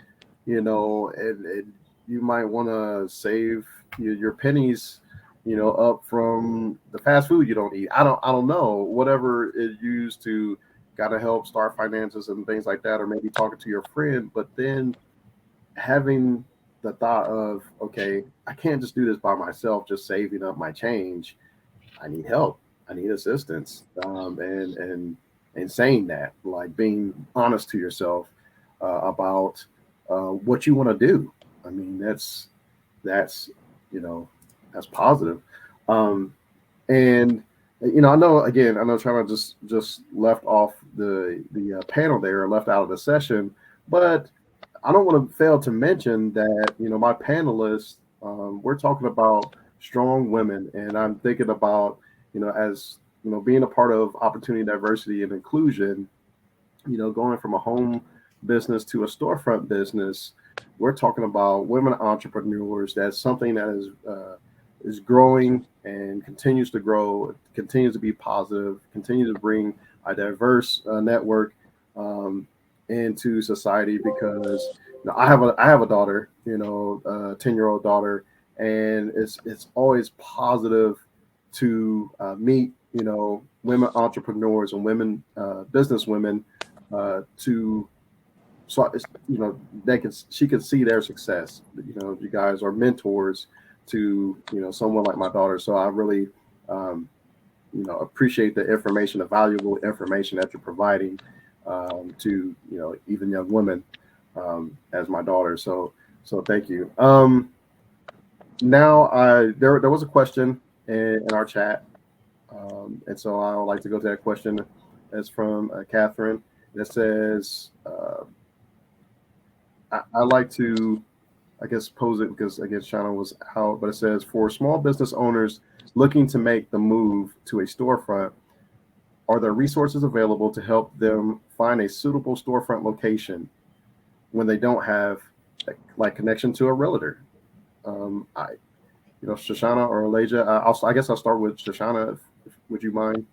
you know, and you might want to save your pennies, you know, up from the fast food you don't eat. I don't know, whatever is used to gotta help start finances and things like that, or maybe talking to your friend, but then having the thought of, okay, I can't just do this by myself, just saving up my change. I need help. I need assistance. And saying that, like being honest to yourself about what you want to do. I mean, that's you know, that's positive. And you know, I know China just left off the panel there, left out of the session, but I don't want to fail to mention that, you know, my panelists, we're talking about strong women, and I'm thinking about, you know, as you know, being a part of opportunity, diversity, and inclusion, you know, going from a home business to a storefront business. We're talking about women entrepreneurs. That's something that is growing and continues to grow, continues to be positive, continues to bring a diverse network into society, because you know, I have a daughter, you know, 10-year-old daughter, and it's always positive to meet, you know, women entrepreneurs and women business women to, so you know, she could see their success. You know, you guys are mentors to, you know, someone like my daughter. So I really you know, appreciate the information, the valuable information that you're providing to, you know, even young women as my daughter. So thank you. Now there was a question in our chat, and so I would like to go to that question. It's from Catherine. That says, I like to, I guess, pose it because I guess Shana was out, but it says, for small business owners looking to make the move to a storefront, are there resources available to help them find a suitable storefront location when they don't have like connection to a realtor? Shashana or Elijah, I guess I'll start with Shashana. Would you mind?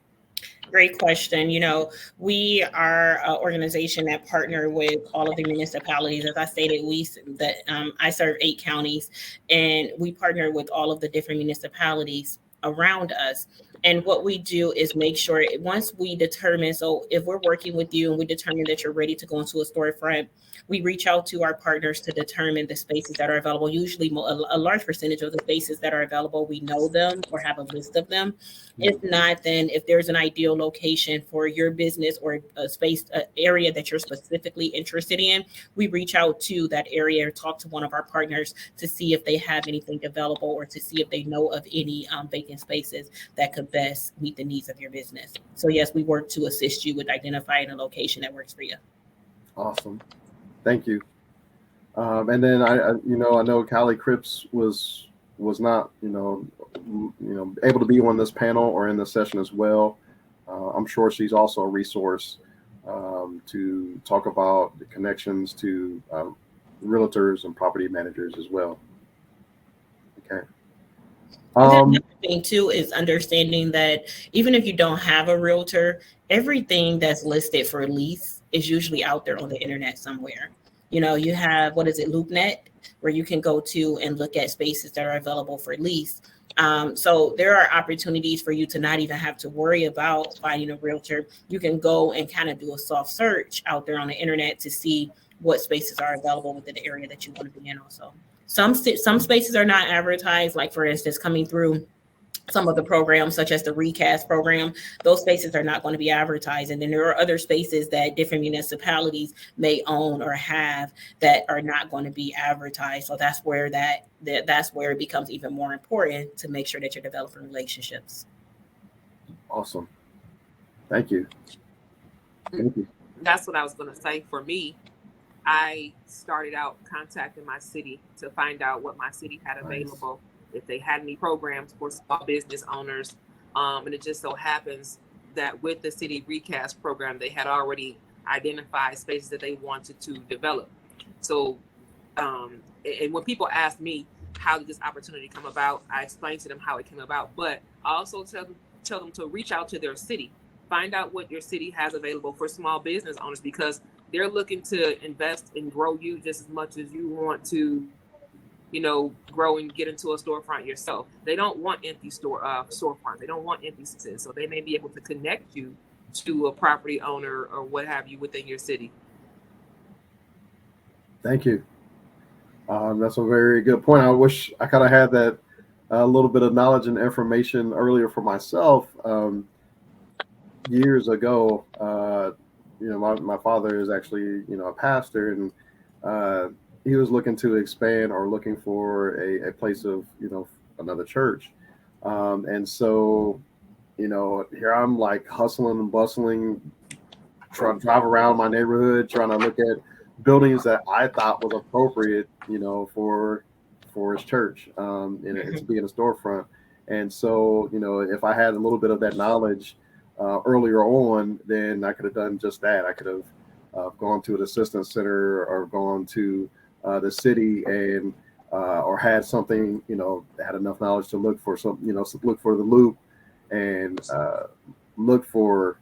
Great question. You know, we are an organization that partner with all of the municipalities. As I stated, I serve 8 counties, and we partner with all of the different municipalities around us. And what we do is make sure, once we determine, so if we're working with you and we determine that you're ready to go into a storefront, we reach out to our partners to determine the spaces that are available. Usually a large percentage of the spaces that are available, we know them or have a list of them. If not, then if there's an ideal location for your business or a space, an area that you're specifically interested in, we reach out to that area or talk to one of our partners to see if they have anything available or to see if they know of any vacant spaces that could best meet the needs of your business. So yes, we work to assist you with identifying a location that works for you. Awesome. Thank you. And then I know Callie Cripps was not, able to be on this panel or in this session as well. I'm sure she's also a resource to talk about the connections to realtors and property managers as well. Okay. And then Um, another thing too is understanding that even if you don't have a realtor, everything that's listed for lease is usually out there on the internet somewhere. You know, you have, what is it, LoopNet, where you can go to and look at spaces that are available for lease. So there are opportunities for you to not even have to worry about finding a realtor. You can go and kind of do a soft search out there on the internet to see what spaces are available within the area that you want to be in also. Some spaces are not advertised, like for instance, coming through some of the programs, such as the Recast program, those spaces are not going to be advertised. And then there are other spaces that different municipalities may own or have that are not going to be advertised. So that's where that's where it becomes even more important to make sure that you're developing relationships. awesome. Thank you. Thank you. That's what I was going to say. For me, I started out contacting my city to find out what my city had available, if they had any programs for small business owners. And it just so happens that with the city recast program, they had already identified spaces that they wanted to develop. So, and when people ask me, how did this opportunity come about, I explain to them how it came about, but I also tell them to reach out to their city, find out what your city has available for small business owners, because they're looking to invest and grow you just as much as you want to, grow and get into a storefront yourself. They don't want empty storefront. They don't want empty spaces. So they may be able to connect you to a property owner or what have you within your city. Thank you. That's a very good point. I wish I kind of had that a little bit of knowledge and information earlier for myself. Years ago, my father is actually, a pastor, and he was looking to expand or looking for a place of, another church. And so, here I'm like hustling and bustling, trying to drive around my neighborhood, trying to look at buildings that I thought was appropriate, for his church, and to be in a storefront. And so, if I had a little bit of that knowledge earlier on, then I could have done just that. I could have gone to an assistance center or gone to the city and or had something, had enough knowledge to look for some, look for the loop and look for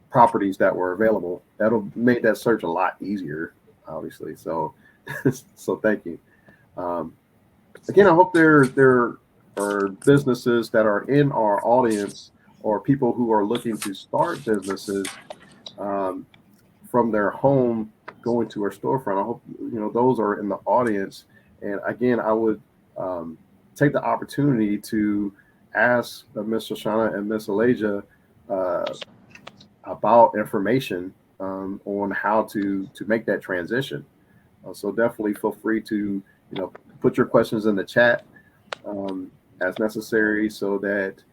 properties that were available. That'll make that search a lot easier, obviously. So, so thank you. Again, I hope there are businesses that are in our audience or people who are looking to start businesses from their home going to our storefront. I hope those are in the audience. And again, I would take the opportunity to ask Miss Shashana and Miss Alasia about information on how to make that transition. So definitely feel free to put your questions in the chat as necessary, so that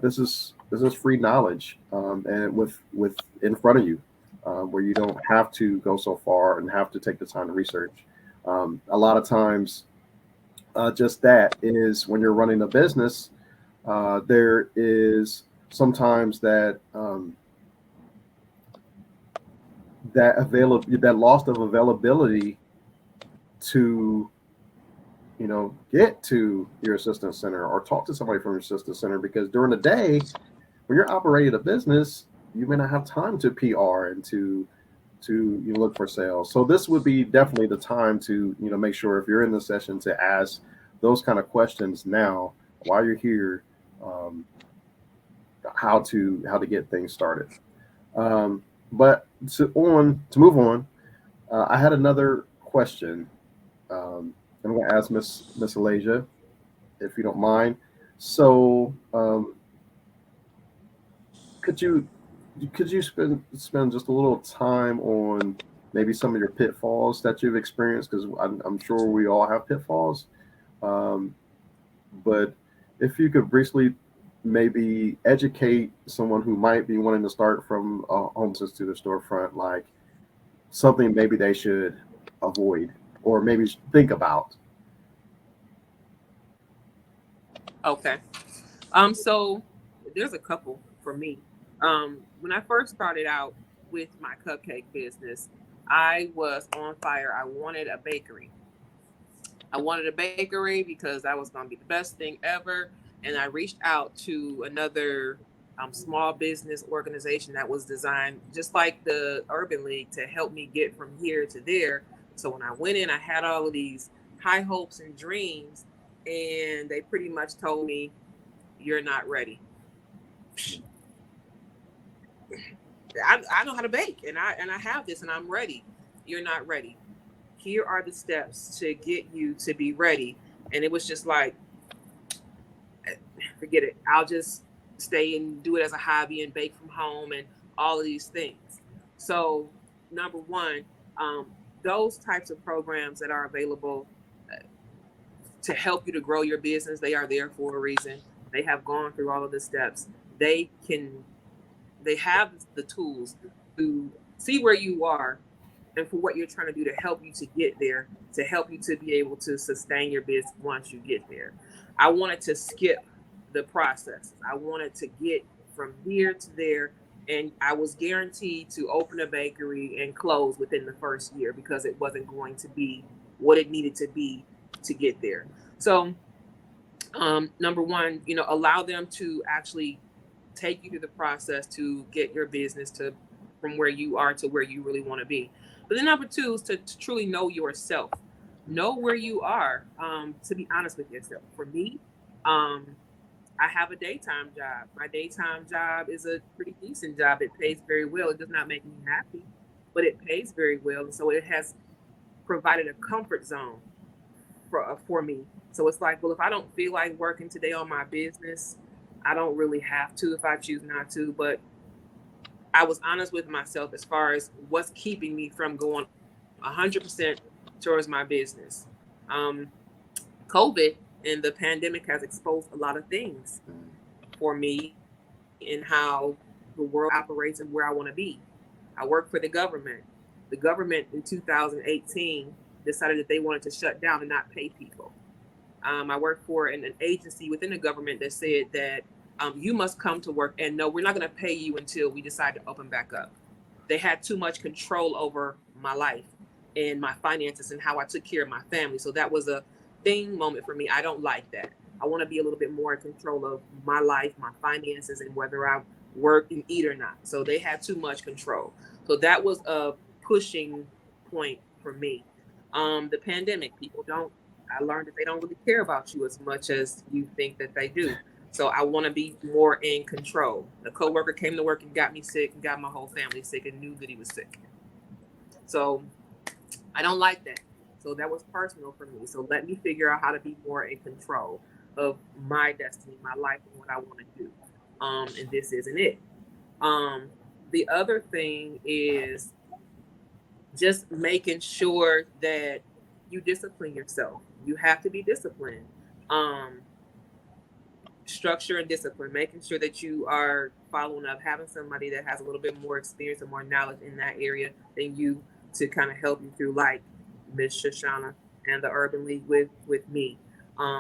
this is free knowledge and with in front of you, where you don't have to go so far and have to take the time to research. A lot of times, just that is when you're running a business, there is sometimes that that loss of availability to get to your assistance center or talk to somebody from your assistance center, because during the day when you're operating a business, you may not have time to PR and to look for sales. So this would be definitely the time to make sure, if you're in the session, to ask those kind of questions now while you're here, how to get things started. But to move on, I had another question. I'm going to ask Miss Alasia, if you don't mind. So, could you spend just a little time on maybe some of your pitfalls that you've experienced? Because I'm sure we all have pitfalls. But if you could briefly maybe educate someone who might be wanting to start from a home business to the storefront, like something maybe they should avoid or maybe think about. Okay. So there's a couple for me. When I first started out with my cupcake business, I was on fire. I wanted a bakery. I wanted a bakery because that was going to be the best thing ever. And I reached out to another small business organization that was designed just like the Urban League to help me get from here to there. So when I went in, I had all of these high hopes and dreams, and they pretty much told me, "You're not ready." I know how to bake, and I have this, and I'm ready. You're not ready. Here are the steps to get you to be ready. And it was just like, forget it. I'll just stay and do it as a hobby and bake from home and all of these things. So, number one, those types of programs that are available to help you to grow your business, they are there for a reason. They have gone through all of the steps. They have the tools to see where you are and for what you're trying to do to help you to get there, to help you to be able to sustain your business once you get there. I wanted to skip the process. I wanted to get from here to there, and I was guaranteed to open a bakery and close within the first year because it wasn't going to be what it needed to be to get there. So, number one, allow them to actually take you through the process to get your business from where you are to where you really want to be. But then number two is to truly know yourself. Know where you are, to be honest with yourself. For me, I have a daytime job. My daytime job is a pretty decent job. It pays very well. It does not make me happy, but it pays very well. And so it has provided a comfort zone for me. So it's like, well, if I don't feel like working today on my business, I don't really have to if I choose not to. But I was honest with myself as far as what's keeping me from going 100% towards my business. COVID and the pandemic has exposed a lot of things for me in how the world operates and where I want to be. I work for the government. The government in 2018 decided that they wanted to shut down and not pay people. I work for an agency within the government that said that you must come to work, and no, we're not going to pay you until we decide to open back up. They had too much control over my life and my finances and how I took care of my family. So that was a moment for me. I don't like that. I want to be a little bit more in control of my life, my finances, and whether I work and eat or not. So they had too much control. So that was a pushing point for me. The pandemic, I learned that they don't really care about you as much as you think that they do. So I want to be more in control. A coworker came to work and got me sick and got my whole family sick and knew that he was sick. So I don't like that. So that was personal for me. So let me figure out how to be more in control of my destiny, my life, and what I want to do. And this isn't it. The other thing is just making sure that you discipline yourself. You have to be disciplined. Structure and discipline, making sure that you are following up, having somebody that has a little bit more experience and more knowledge in that area than you to kind of help you through, like Miss Shashana and the Urban League with me.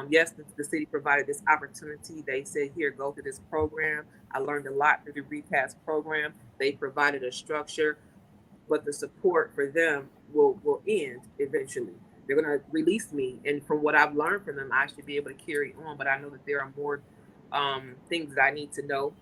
Yes, the city provided this opportunity. They said, here, go through this program. I learned a lot through the Recast program. They provided a structure, but the support for them will end eventually. They're going to release me. And from what I've learned from them, I should be able to carry on. But I know that there are more things that I need to know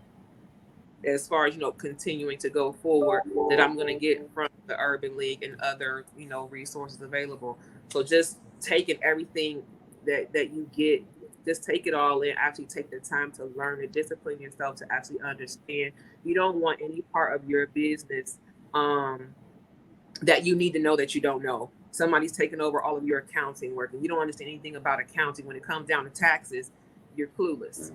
as far as, continuing to go forward that I'm going to get from the Urban League and other, resources available. So just taking everything that you get, just take it all in, actually take the time to learn and discipline yourself to actually understand. You don't want any part of your business that you need to know that you don't know. Somebody's taking over all of your accounting work and you don't understand anything about accounting. When it comes down to taxes, you're clueless.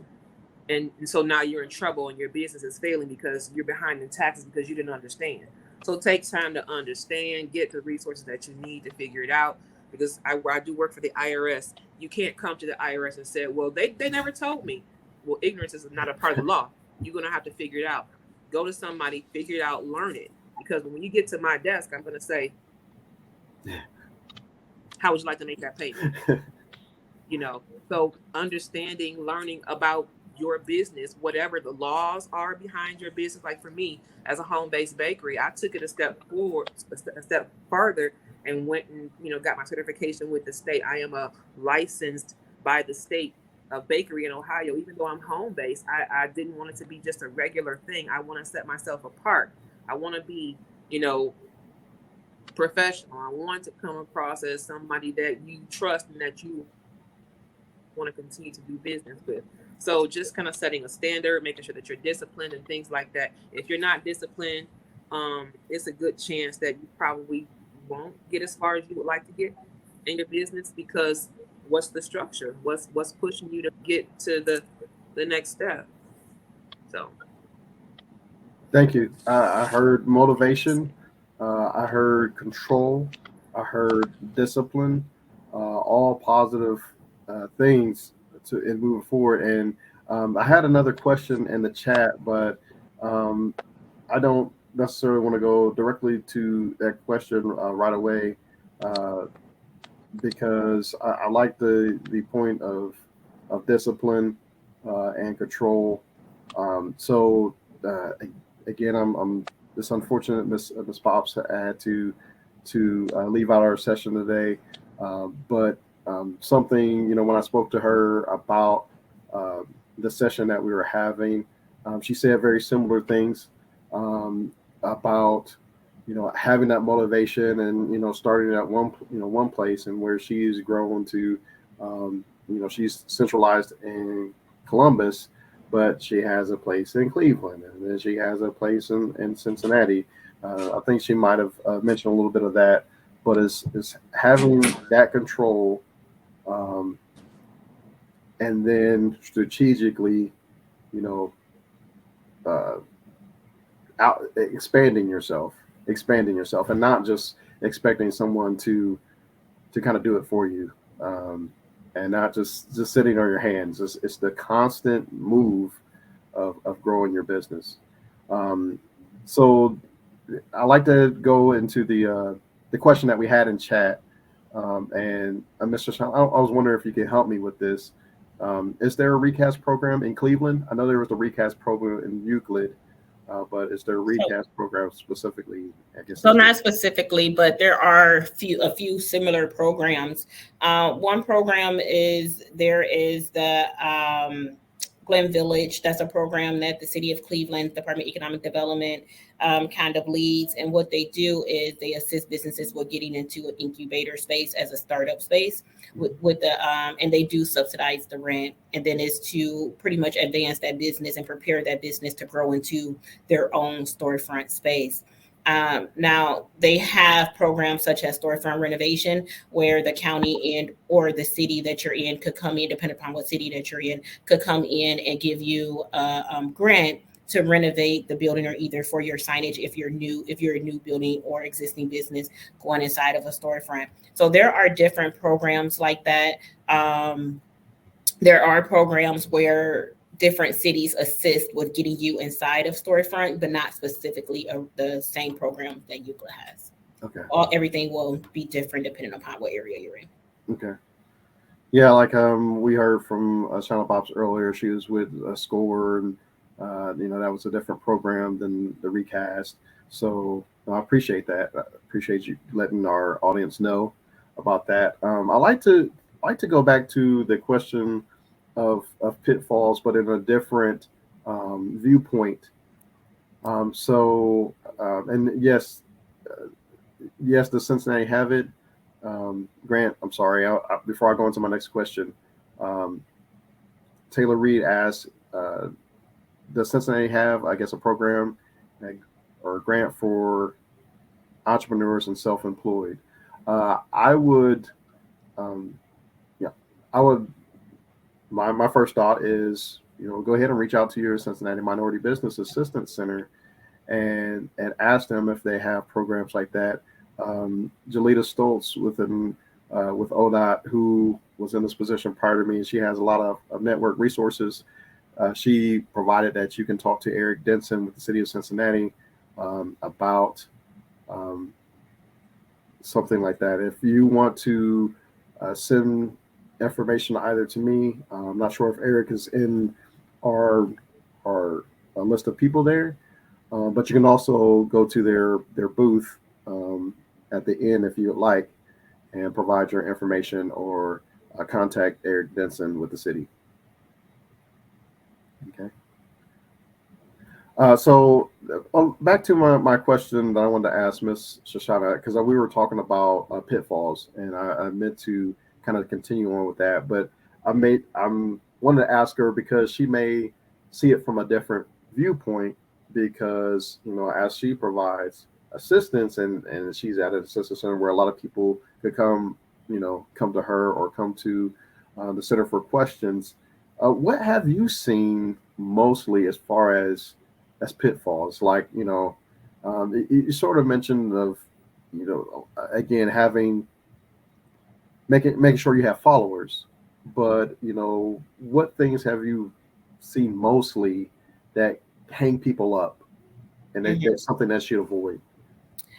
And so now you're in trouble and your business is failing because you're behind in taxes because you didn't understand. So take time to understand, get the resources that you need to figure it out. Because I do work for the IRS. You can't come to the IRS and say, well, they never told me. Well, ignorance is not a part of the law. You're going to have to figure it out. Go to somebody, figure it out, learn it. Because when you get to my desk, I'm going to say, how would you like to make that payment? So understanding, learning about your business, whatever the laws are behind your business. Like for me, as a home-based bakery, I took it a step forward, a step further, and went and, got my certification with the state. I am a licensed by the state bakery in Ohio. Even though I'm home based, I didn't want it to be just a regular thing. I want to set myself apart. I want to be, professional. I want to come across as somebody that you trust and that you want to continue to do business with. So just kind of setting a standard, making sure that you're disciplined and things like that. If you're not disciplined, it's a good chance that you probably won't get as far as you would like to get in your business, because what's the structure? What's pushing you to get to the next step? So Thank you. I heard motivation. I heard control. I heard discipline. All positive things in moving forward. And I had another question in the chat, but I don't necessarily want to go directly to that question right away, because I like the point of discipline and control. So again, I'm this unfortunate Miss Pops had to leave out our session today, but something, when I spoke to her about the session that we were having, she said very similar things about having that motivation and starting at one place, and where she's grown to she's centralized in Columbus, but she has a place in Cleveland, and then she has a place in Cincinnati. I think she might have mentioned a little bit of that, but is having that control, and then strategically, out expanding yourself, and not just expecting someone to kind of do it for you, and not just sitting on your hands. It's the constant move of growing your business. So I like to go into the question that we had in chat, and Mr. Shashana, I was wondering if you could help me with this. Is there a recast program in Cleveland? I know there was a recast program in Euclid, but is there a recast program specifically? I guess so. Not specifically, but there are a few similar programs. One program is the Glen Village. That's a program that the City of Cleveland Department of Economic Development kind of leads. And what they do is they assist businesses with getting into an incubator space as a startup space with the and they do subsidize the rent. And then is to pretty much advance that business and prepare that business to grow into their own storefront space. Now they have programs such as Storefront Renovation, where the county and or the city that you're in could come in, depending upon what city that you're in, could come in and give you a grant to renovate the building, or either for your signage if you're a new building or existing business going inside of a storefront. So there are different programs like that. There are programs where different cities assist with getting you inside of storefront, but not specifically the same program that Euclid has. Okay. Everything will be different depending upon what area you're in. Okay. Yeah, like we heard from Channel Pops earlier, she was with SCORE, and that was a different program than the Recast. So I appreciate that. I appreciate you letting our audience know about that. I like to go back to the question of pitfalls, but in a different viewpoint. And yes, does Cincinnati have it? Grant, I'm sorry. Before I go into my next question, Taylor Reed asked, does Cincinnati have, I guess, a program or a grant for entrepreneurs and self-employed? I would. My first thought is, go ahead and reach out to your Cincinnati Minority Business Assistance Center and ask them if they have programs like that. Jalita Stoltz with ODOT, who was in this position prior to me, and she has a lot of network resources. She provided that you can talk to Eric Denson with the City of Cincinnati about something like that. If you want to send information either to me, I'm not sure if Eric is in our list of people there, but you can also go to their booth at the end if you would like, and provide your information or contact Eric Denson with the city. Okay. So back to my question that I wanted to ask Miss Shashana, because we were talking about pitfalls, and I meant to kind of continue on with that, but I'm wanted to ask her because she may see it from a different viewpoint, because as she provides assistance and she's at an assistance center where a lot of people could come to her or come to the center for questions. What have you seen mostly as far as pitfalls? Like, you sort of mentioned of, again, making sure you have followers, but what things have you seen mostly that hang people up, and that's something that you avoid?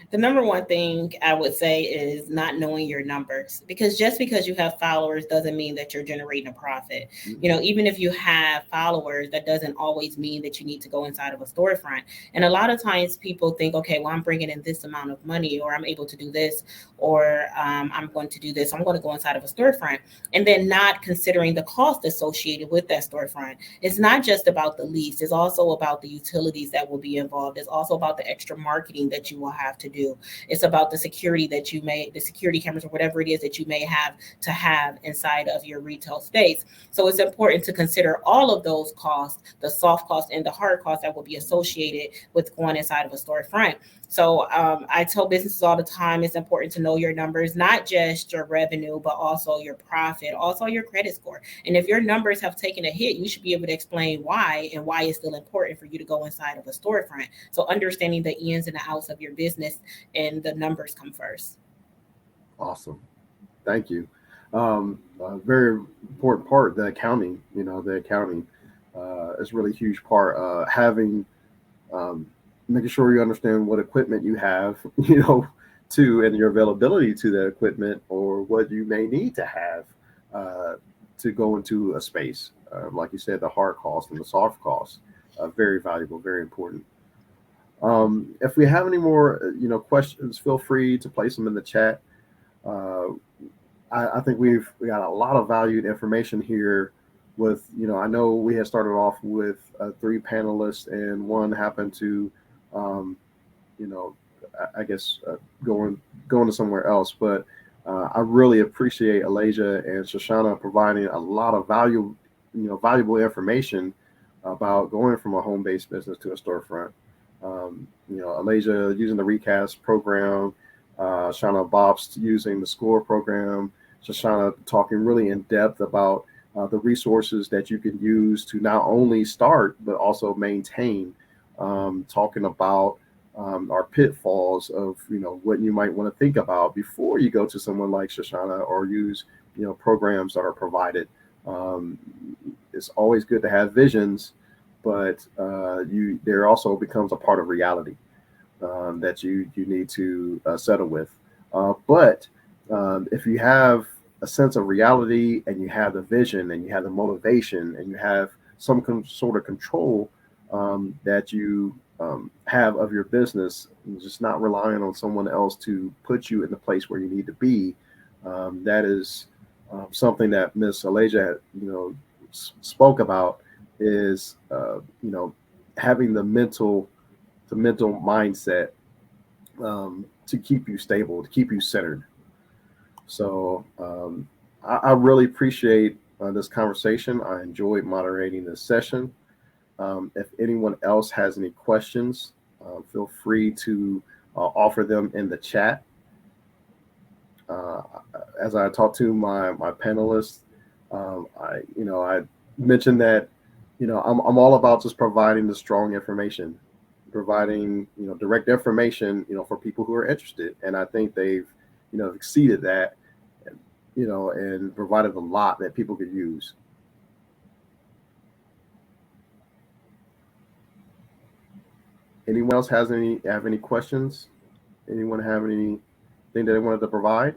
The number one thing I would say is not knowing your numbers, because just because you have followers doesn't mean that you're generating a profit. Even if you have followers, that doesn't always mean that you need to go inside of a storefront. And a lot of times people think, okay, well, I'm bringing in this amount of money, or I'm able to do this, or I'm going to do this. I'm going to go inside of a storefront, and then not considering the cost associated with that storefront. It's not just about the lease. It's also about the utilities that will be involved. It's also about the extra marketing that you will have to do. It's about the security the security cameras or whatever it is that you may have to have inside of your retail space. So it's important to consider all of those costs, the soft costs and the hard costs that will be associated with going inside of a storefront. So I tell businesses all the time, it's important to know your numbers, not just your revenue, but also your profit, also your credit score. And if your numbers have taken a hit, you should be able to explain why and why it's still important for you to go inside of a storefront. So understanding the ins and the outs of your business, and the numbers come first. Awesome. Thank you. A very important part, the accounting, is really a huge part. Having, making sure you understand what equipment you have, and your availability to that equipment, or what you may need to have to go into a space. Like you said, the hard cost and the soft cost, very valuable, very important. If we have any more, questions, feel free to place them in the chat. I think we got a lot of valued information here. With I know we had started off with 3 panelists, and one happened to, I guess going to somewhere else. But I really appreciate Alasia and Shashana providing a lot of valuable information about going from a home-based business to a storefront. Alasia using the Recast program, Shana Bobst using the SCORE program, Shashana talking really in depth about the resources that you can use to not only start but also maintain, talking about our pitfalls of what you might want to think about before you go to someone like Shashana or use programs that are provided. It's always good to have visions, but there also becomes a part of reality that you need to settle with. But if you have a sense of reality, and you have the vision, and you have the motivation, and you have some sort of control that you have of your business, and just not relying on someone else to put you in the place where you need to be, that is something that Miss Alasia spoke about, is having the mental mindset to keep you stable, to keep you centered. So I really appreciate this conversation. I enjoyed moderating this session. If anyone else has any questions, feel free to offer them in the chat. As I talk to my panelists, I mentioned that I'm all about just providing the strong information, providing direct information for people who are interested, and I think they've exceeded that, and provided a lot that people could use. Anyone else have any questions? Anyone have anything that they wanted to provide?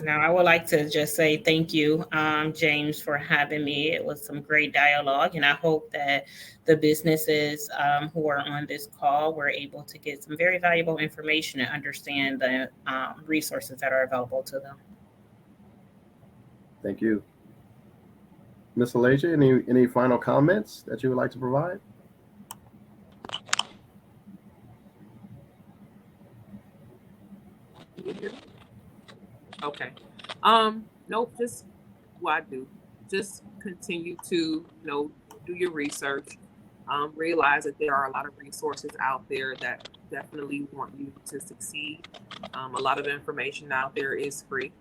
Now, I would like to just say thank you, James, for having me. It was some great dialogue, and I hope that the businesses who are on this call were able to get some very valuable information and understand the resources that are available to them. Thank you. Ms. Alasia, any final comments that you would like to provide? Okay. Nope, just what I do. Just continue to, do your research. Realize that there are a lot of resources out there that definitely want you to succeed. A lot of information out there is free.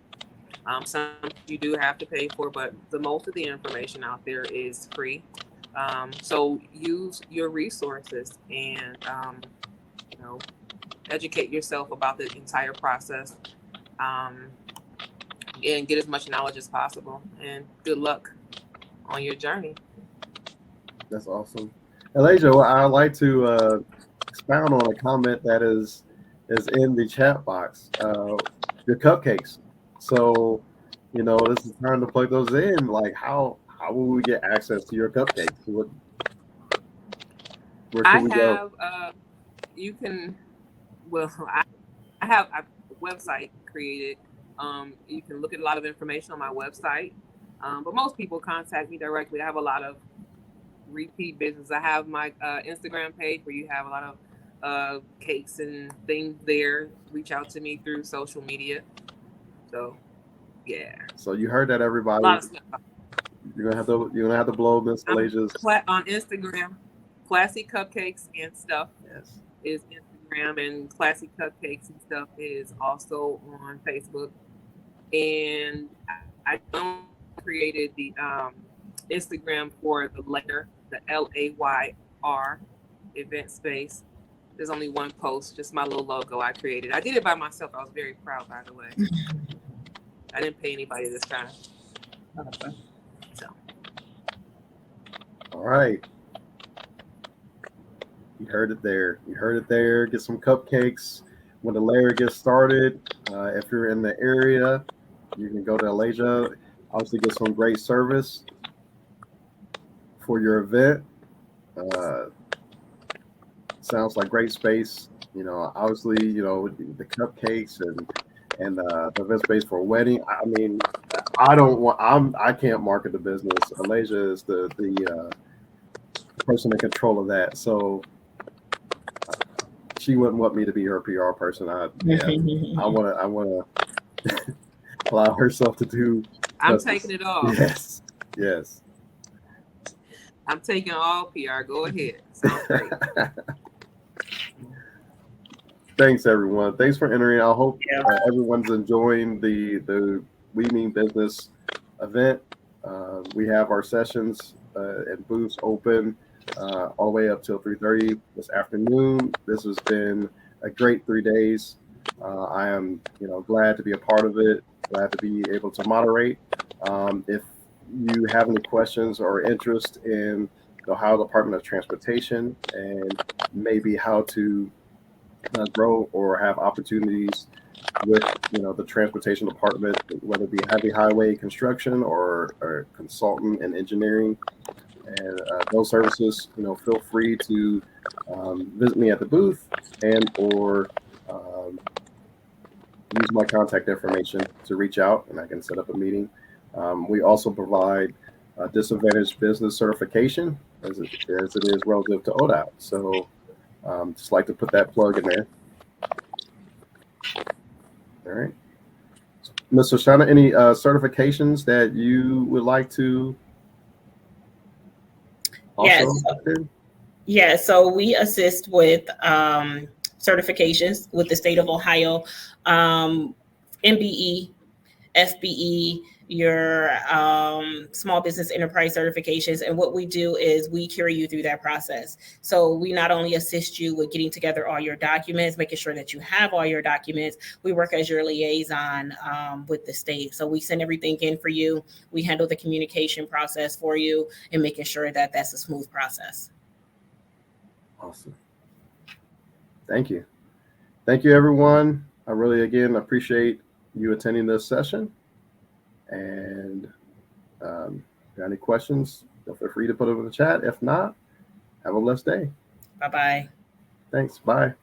Some you do have to pay for, but the most of the information out there is free. So use your resources and, educate yourself about the entire process. And get as much knowledge as possible. And good luck on your journey. That's awesome. Alasia, well, I'd like to expound on a comment that is in the chat box. Your cupcakes. So, this is time to plug those in. Like, how will we get access to your cupcakes? Where can we go? You can, I have a website created. You can look at a lot of information on my website. But most people contact me directly. I have a lot of repeat business. I have my Instagram page where you have a lot of cakes and things there. Reach out to me through social media. So, yeah. So you heard that, everybody. A lot of stuff. You're gonna have to blow Miss Alasia's on Instagram. Classy Cupcakes and Stuff is Instagram, and Classy Cupcakes and Stuff is also on Facebook. And I created the Instagram for the Layr, the LAYR event space. There's only one post, just my little logo I created. I did it by myself. I was very proud, by the way. I didn't pay anybody this time. So. All right. You heard it there. Get some cupcakes when the Layr gets started. If you're in the area, you can go to Alasia. Obviously, get some great service for your event. Sounds like great space. Obviously, the cupcakes and the event space for a wedding. I mean, I can't market the business. Alasia is the person in control of that. So she wouldn't want me to be her PR person. I want to allow herself to do. I'm taking it all. Yes. I'm taking all PR. Go ahead. Sounds great. Thanks, everyone. Thanks for entering. I hope everyone's enjoying the We Mean Business event. We have our sessions and booths open all the way up till 3:30 this afternoon. This has been a great 3 days. I am, glad to be a part of it. Glad to be able to moderate. If you have any questions or interest in the Ohio Department of Transportation and maybe how to grow or have opportunities with, the transportation department, whether it be heavy highway construction or consultant and engineering and those services, feel free to visit me at the booth and or use my contact information to reach out, and I can set up a meeting. We also provide disadvantaged business certification as it is relative to ODOT. So just like to put that plug in there. All right. Ms. Shashana, any certifications that you would like to also do? Yeah, so we assist with certifications with the state of Ohio, MBE, FBE, your small business enterprise certifications. And what we do is we carry you through that process. So we not only assist you with getting together all your documents, making sure that you have all your documents, we work as your liaison with the state. So we send everything in for you. We handle the communication process for you and making sure that that's a smooth process. Awesome. Thank you. Thank you, everyone. I really, again, appreciate you attending this session. And if you got any questions, feel free to put them in the chat. If not, have a blessed day. Bye-bye. Thanks. Bye.